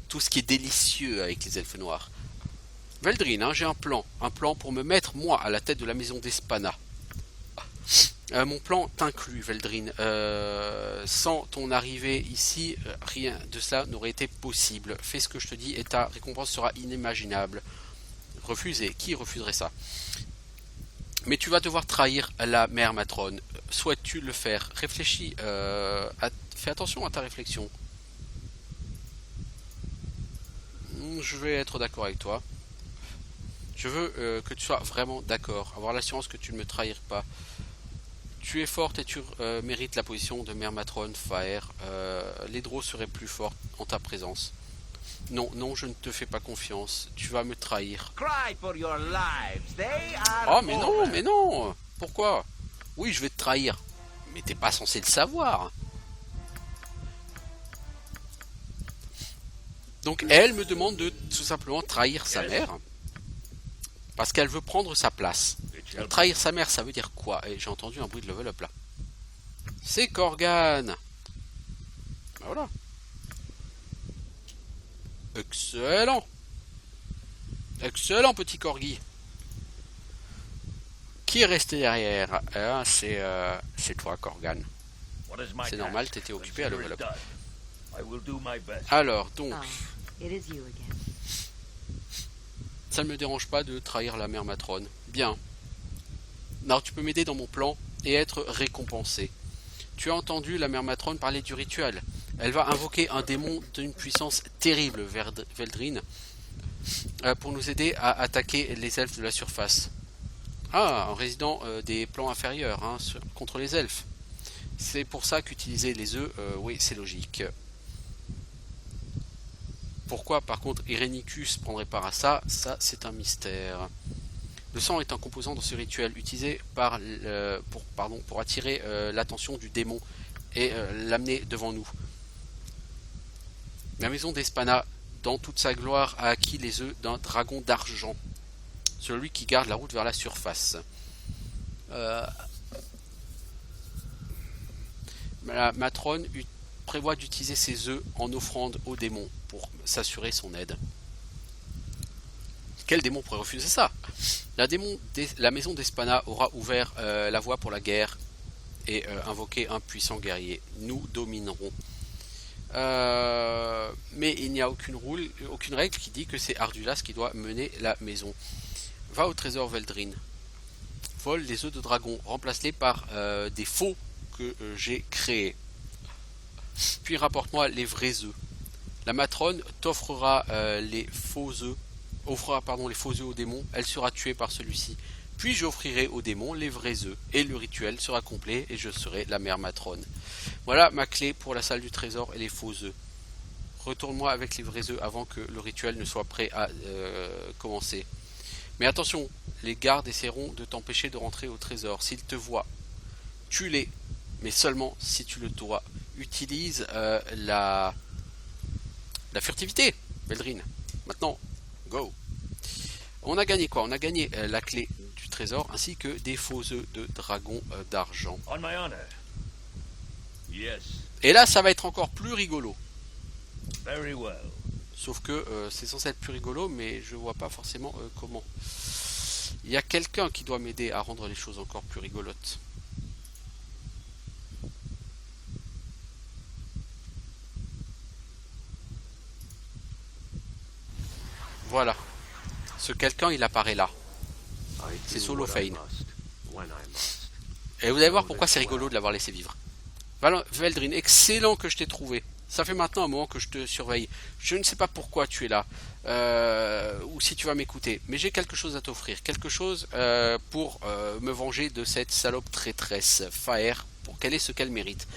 Speaker 1: tout ce qui est délicieux avec les elfes noirs. Veldrin, hein, j'ai un plan pour me mettre moi à la tête de la maison d'Espana. Mon plan t'inclut, Veldrin. Sans ton arrivée ici, rien de cela n'aurait été possible. Fais ce que je te dis et ta récompense sera inimaginable. Refuser, qui refuserait ça? Mais tu vas devoir trahir la mère matrone. Souhaites-tu le faire? Réfléchis. Fais attention à ta réflexion. Je vais être d'accord avec toi. Je veux que tu sois vraiment d'accord. Avoir l'assurance que tu ne me trahiras pas. Tu es forte et tu mérites la position de mère matrone, Faer. Les Draux seraient plus forts en ta présence. Non, non, je ne te fais pas confiance. Tu vas me trahir. Oh, mais non, mais non. Pourquoi? Oui, je vais te trahir. Mais t'es pas censé le savoir. Donc, elle me demande de tout simplement trahir sa mère. Parce qu'elle veut prendre sa place. Trahir sa mère, ça veut dire quoi? Et j'ai entendu un bruit de level up là. C'est Corgan. Ben voilà. Excellent. Excellent petit corgi. Qui est resté derrière? C'est toi, Corgan. C'est normal, t'étais occupé à level up. Alors, donc... Ça ne me dérange pas de trahir la mère matrone. Bien. Alors tu peux m'aider dans mon plan et être récompensé. Tu as entendu la mère matrone parler du rituel. Elle va invoquer un démon d'une puissance terrible, Veldrin, pour nous aider à attaquer les elfes de la surface. Ah, un résident des plans inférieurs, hein, contre les elfes. C'est pour ça qu'utiliser les œufs, oui, c'est logique. Pourquoi, par contre, Irenicus prendrait part à ça, c'est un mystère. Le sang est un composant dans ce rituel utilisé pour attirer l'attention du démon et l'amener devant nous. La maison d'Espana, dans toute sa gloire, a acquis les œufs d'un dragon d'argent, celui qui garde la route vers la surface. La matrone prévoit d'utiliser ses œufs en offrande au démon pour s'assurer son aide. Quel démon pourrait refuser ça? La maison d'Espana aura ouvert la voie pour la guerre et invoqué un puissant guerrier. Nous dominerons. Mais il n'y a aucune règle qui dit que c'est Ardulas qui doit mener la maison. Va au trésor Veldrin. Vole les œufs de dragon. Remplace-les par des faux que j'ai créés. Puis rapporte-moi les vrais œufs. La matrone t'offrira les faux œufs. Les faux œufs au démon, elle sera tuée par celui-ci. Puis j'offrirai au démon les vrais œufs, et le rituel sera complet, et je serai la mère matrone. Voilà ma clé pour la salle du trésor et les faux œufs. Retourne-moi avec les vrais œufs avant que le rituel ne soit prêt à commencer. Mais attention, les gardes essaieront de t'empêcher de rentrer au trésor. S'ils te voient, tue-les, mais seulement si tu le dois. Utilise la furtivité, Veldrin. Maintenant, go. On a gagné quoi? On a gagné la clé du trésor ainsi que des faux œufs de dragon d'argent. Et là, ça va être encore plus rigolo. Sauf que c'est censé être plus rigolo, mais je vois pas forcément comment. Il y a quelqu'un qui doit m'aider à rendre les choses encore plus rigolotes. Voilà. Ce quelqu'un, il apparaît là. C'est Solofein. Et vous allez voir pourquoi c'est rigolo de l'avoir laissé vivre. Veldrin, excellent que je t'ai trouvé. Ça fait maintenant un moment que je te surveille. Je ne sais pas pourquoi tu es là. Ou si tu vas m'écouter. Mais j'ai quelque chose à t'offrir. Quelque chose pour me venger de cette salope traîtresse, Faer, pour qu'elle ait ce qu'elle mérite.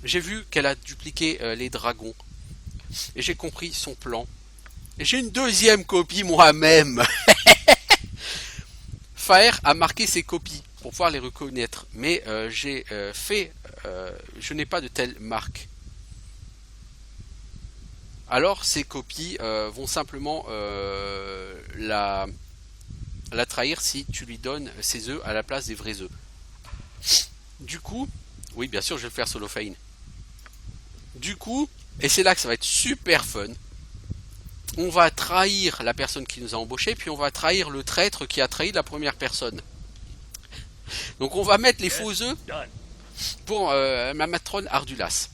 Speaker 1: J'ai vu qu'elle a dupliqué les dragons. Et j'ai compris son plan. Et j'ai une deuxième copie moi-même. Faer a marqué ses copies pour pouvoir les reconnaître. Mais je n'ai pas de telle marque. Alors ces copies vont simplement la trahir si tu lui donnes ses œufs à la place des vrais œufs. Du coup, oui bien sûr je vais le faire solo Fane. Du coup, et c'est là que ça va être super fun, on va trahir la personne qui nous a embauché, puis on va trahir le traître qui a trahi la première personne. Donc on va mettre les faux œufs
Speaker 2: Done.
Speaker 1: pour la matrone Ardulas.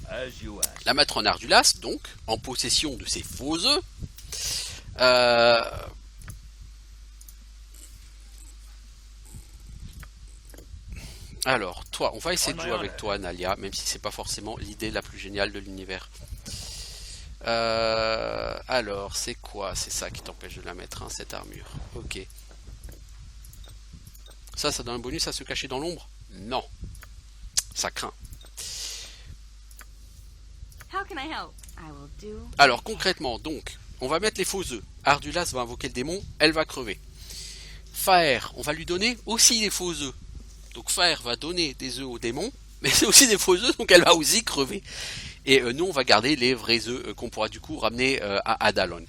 Speaker 2: As you asked.
Speaker 1: La matrone Ardulas, donc, en possession de ses faux œufs, alors, toi, on va essayer de jouer avec toi, Nalia, même si c'est pas forcément l'idée la plus géniale de l'univers. Alors, c'est quoi? C'est ça qui t'empêche de la mettre, hein, cette armure. Ok. Ça donne un bonus à se cacher dans l'ombre? Non. Ça craint.
Speaker 6: How can I help? I will do.
Speaker 1: Alors, concrètement, donc, on va mettre les faux œufs. Ardulas va invoquer le démon, elle va crever. Faer, on va lui donner aussi des faux œufs. Donc Faer va donner des œufs au démon, mais c'est aussi des faux œufs, donc elle va aussi crever. Et nous, on va garder les vrais œufs qu'on pourra du coup ramener à Adalon.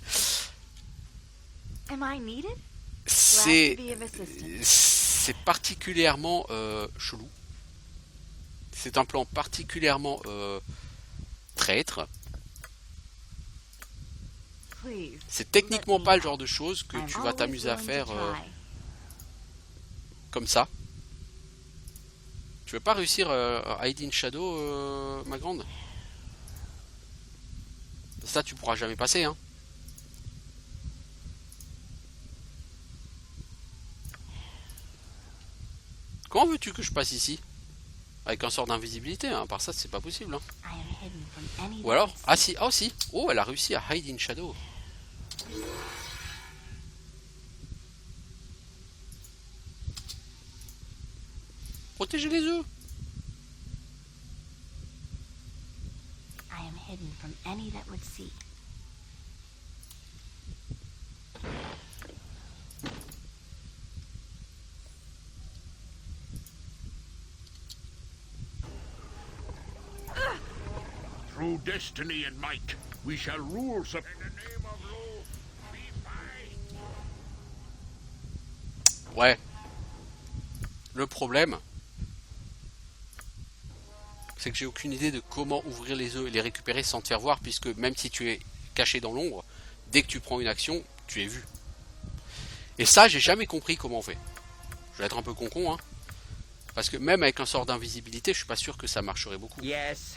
Speaker 6: Am I needed?
Speaker 1: C'est
Speaker 6: Glad to be of assistance.
Speaker 1: particulièrement chelou. C'est un plan particulièrement traître.
Speaker 6: Please.
Speaker 1: C'est techniquement pas le genre de choses que tu vas t'amuser à faire comme ça. Tu veux pas réussir Hide in Shadow, ma grande? Ça, tu pourras jamais passer, hein. Comment veux-tu que je passe ici? Avec un sort d'invisibilité, hein. À part ça, c'est pas possible, hein.
Speaker 6: I am hidden from any
Speaker 1: Ou alors, ah si, oh si. Oh, elle a réussi à Hide in Shadow. Protégez les œufs.
Speaker 6: I am hidden from any that would see.
Speaker 3: Through destiny and might, we shall rule some... In the name of law, be mine.
Speaker 1: Ouais. Le problème, c'est que j'ai aucune idée de comment ouvrir les œufs et les récupérer sans te faire voir, puisque même si tu es caché dans l'ombre, dès que tu prends une action, tu es vu. Et ça, j'ai jamais compris comment on fait. Je vais être un peu con-con, hein. Parce que même avec un sort d'invisibilité, je suis pas sûr que ça marcherait beaucoup.
Speaker 4: Yes.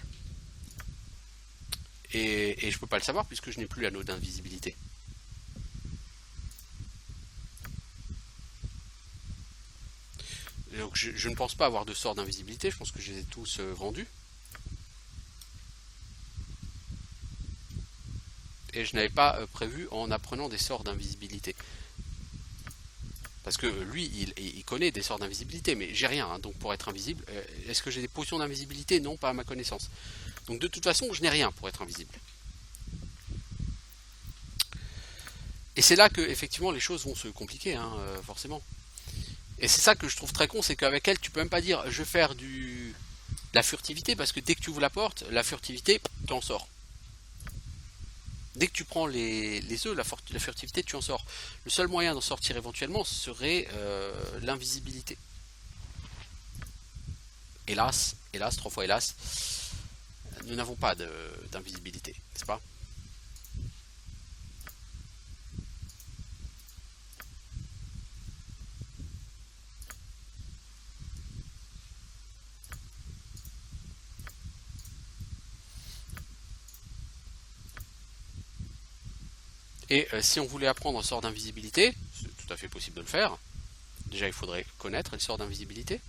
Speaker 1: Et je peux pas le savoir puisque je n'ai plus l'anneau d'invisibilité. Donc je ne pense pas avoir de sort d'invisibilité, je pense que je les ai tous vendus. Et je n'avais pas prévu en apprenant des sorts d'invisibilité. Parce que lui, il connaît des sorts d'invisibilité, mais j'ai rien, hein, donc pour être invisible. Est-ce que j'ai des potions d'invisibilité? Non, pas à ma connaissance. Donc de toute façon, je n'ai rien pour être invisible. Et c'est là que effectivement les choses vont se compliquer, hein, forcément. Et c'est ça que je trouve très con, c'est qu'avec elle, tu peux même pas dire je vais faire de la furtivité, parce que dès que tu ouvres la porte, la furtivité, tu en sors. Dès que tu prends les œufs, la furtivité, tu en sors. Le seul moyen d'en sortir éventuellement serait l'invisibilité. Hélas, hélas, 3 fois hélas, nous n'avons pas d'invisibilité, n'est-ce pas? Et si on voulait apprendre un sort d'invisibilité, c'est tout à fait possible de le faire. Déjà, il faudrait connaître le sort d'invisibilité.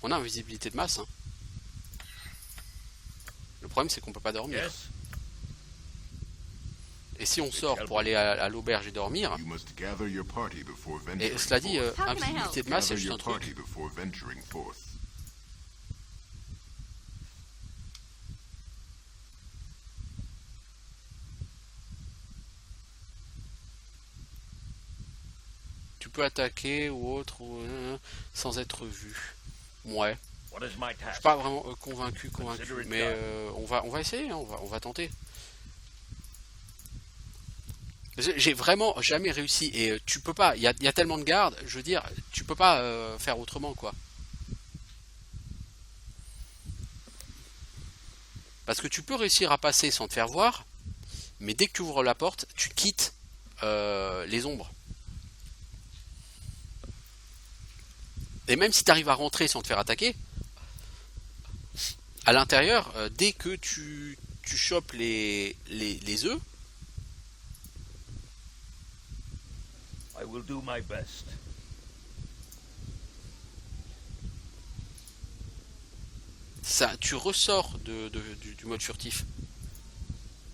Speaker 1: On a invisibilité de masse, hein. Le problème, c'est qu'on peut pas dormir.
Speaker 2: Yes.
Speaker 1: Et si on sort pour aller à l'auberge et dormir,
Speaker 5: You must gather your party before venturing
Speaker 1: et cela dit,
Speaker 5: forth.
Speaker 1: invisibilité de masse, c'est
Speaker 5: Gather
Speaker 1: juste un
Speaker 5: your
Speaker 1: truc.
Speaker 5: party before venturing forth.
Speaker 1: Tu peux attaquer ou autre ou, sans être vu. Ouais.
Speaker 2: What is my
Speaker 1: Je
Speaker 2: task?
Speaker 1: suis pas vraiment convaincu, mais on va essayer, hein, on va tenter. J'ai vraiment jamais réussi et tu peux pas, il y a tellement de gardes, je veux dire, tu peux pas faire autrement quoi. Parce que tu peux réussir à passer sans te faire voir, mais dès que tu ouvres la porte, tu quittes les ombres. Et même si tu arrives à rentrer sans te faire attaquer, à l'intérieur, dès que tu chopes les œufs,
Speaker 2: I will do my best.
Speaker 1: ça, tu ressors du mode furtif.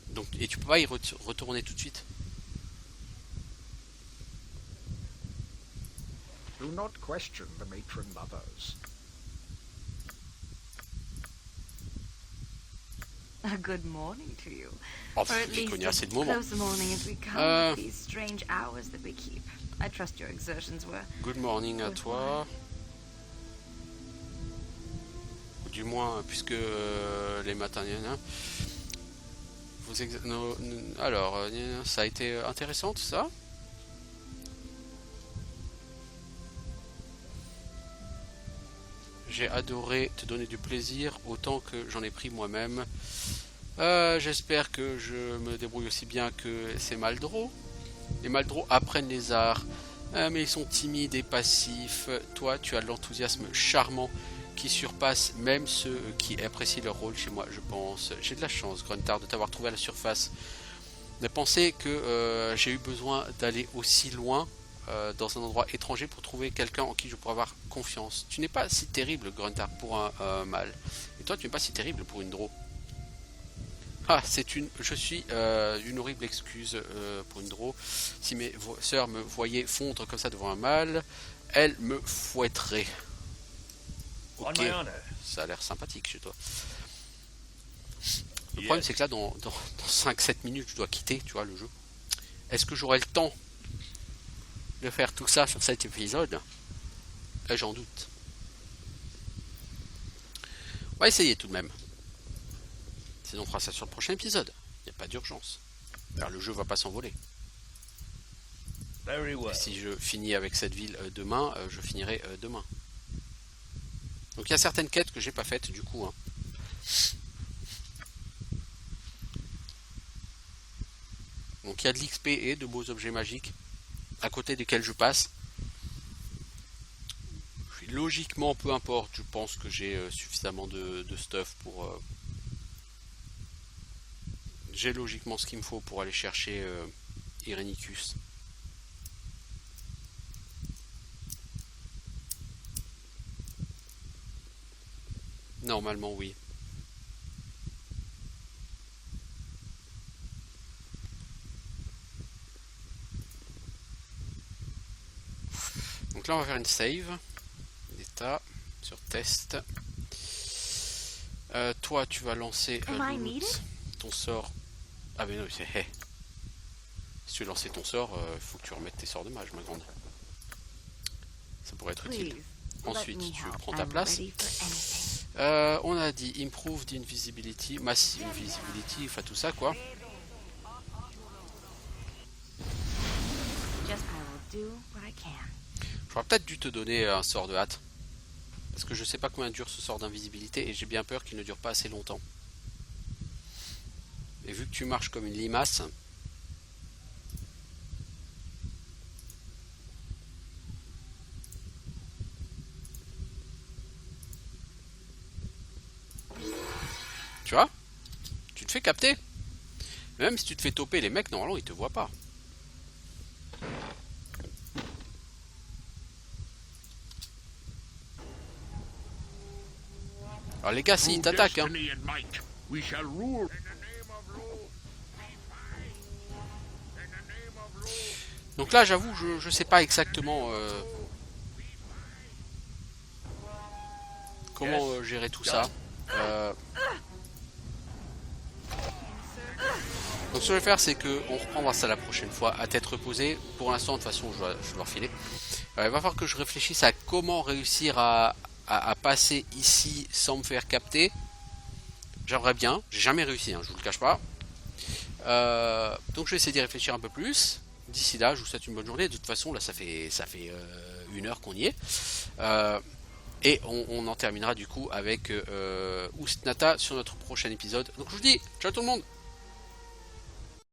Speaker 1: Donc, et tu peux pas y retourner tout de suite.
Speaker 4: Do not question the matron mothers.
Speaker 6: A good morning to you.
Speaker 1: Oh,
Speaker 6: Or at
Speaker 1: j'ai
Speaker 6: least
Speaker 1: connu
Speaker 6: as
Speaker 1: assez de moments.
Speaker 6: close a morning as we come with these strange hours that we keep. I trust your exertions were...
Speaker 1: Good morning à toi. Du moins, puisque les matins... alors, ça a été intéressant tout ça. J'ai adoré te donner du plaisir autant que j'en ai pris moi-même. J'espère que je me débrouille aussi bien que ces Maldro. Les Maldro apprennent les arts, mais ils sont timides et passifs. Toi, tu as l'enthousiasme charmant qui surpasse même ceux qui apprécient leur rôle chez moi, je pense. J'ai de la chance, Gruntar, de t'avoir trouvé à la surface. De penser que j'ai eu besoin d'aller aussi loin dans un endroit étranger pour trouver quelqu'un en qui je pourrais avoir confiance. Tu n'es pas si terrible, Gruntar, pour un mâle. Et toi, tu n'es pas si terrible pour une Drow. Ah, je suis une horrible excuse pour une Drow. Si mes sœurs me voyaient fondre comme ça devant un mâle, elles me fouetteraient. Ok, ça a l'air sympathique chez toi. Le problème, c'est que là, dans 5-7 minutes, je dois quitter, tu vois, le jeu. Est-ce que j'aurai le temps de faire tout ça sur cet épisode? J'en doute. On va essayer tout de même. Sinon, on fera ça sur le prochain épisode. Il n'y a pas d'urgence. Car le jeu va pas s'envoler. Et si je finis avec cette ville demain, je finirai demain. Donc il y a certaines quêtes que j'ai pas faites du coup. Hein. Donc il y a de l'XP et de beaux objets magiques à côté desquels je passe. Puis, logiquement, peu importe, je pense que j'ai suffisamment de stuff pour... J'ai logiquement ce qu'il me faut pour aller chercher Irenicus. Normalement, oui. Donc là, on va faire une save. D'état sur test. Toi, tu vas lancer ton sort. Ah, mais non, c'est... Hey. Si tu veux lancer ton sort, il faut que tu remettes tes sorts de mage, ma grande. Ça pourrait être utile. Ensuite, tu prends ta place. On a dit Improved Invisibility, Massive Invisibility, enfin tout ça quoi. J'aurais peut-être dû te donner un sort de hâte. Parce que je sais pas combien dure ce sort d'invisibilité et j'ai bien peur qu'il ne dure pas assez longtemps. Et vu que tu marches comme une limace... Tu vois? Tu te fais capter. Même si tu te fais toper, les mecs, normalement, ils te voient pas. Alors les gars, s'ils t'attaquent, hein. Donc là, j'avoue, je sais pas exactement comment gérer tout ça. Donc ce que je vais faire, c'est qu'on reprendra ça la prochaine fois à tête reposée. Pour l'instant, de toute façon, je dois refiler. Il va falloir que je réfléchisse à comment réussir à passer ici sans me faire capter. J'aimerais bien, j'ai jamais réussi, hein, je vous le cache pas. Donc je vais essayer d'y réfléchir un peu plus. D'ici là, je vous souhaite une bonne journée. De toute façon, là, ça fait 1 heure qu'on y est. Et on en terminera du coup avec Ustnata sur notre prochain épisode. Donc je vous dis, ciao tout le monde!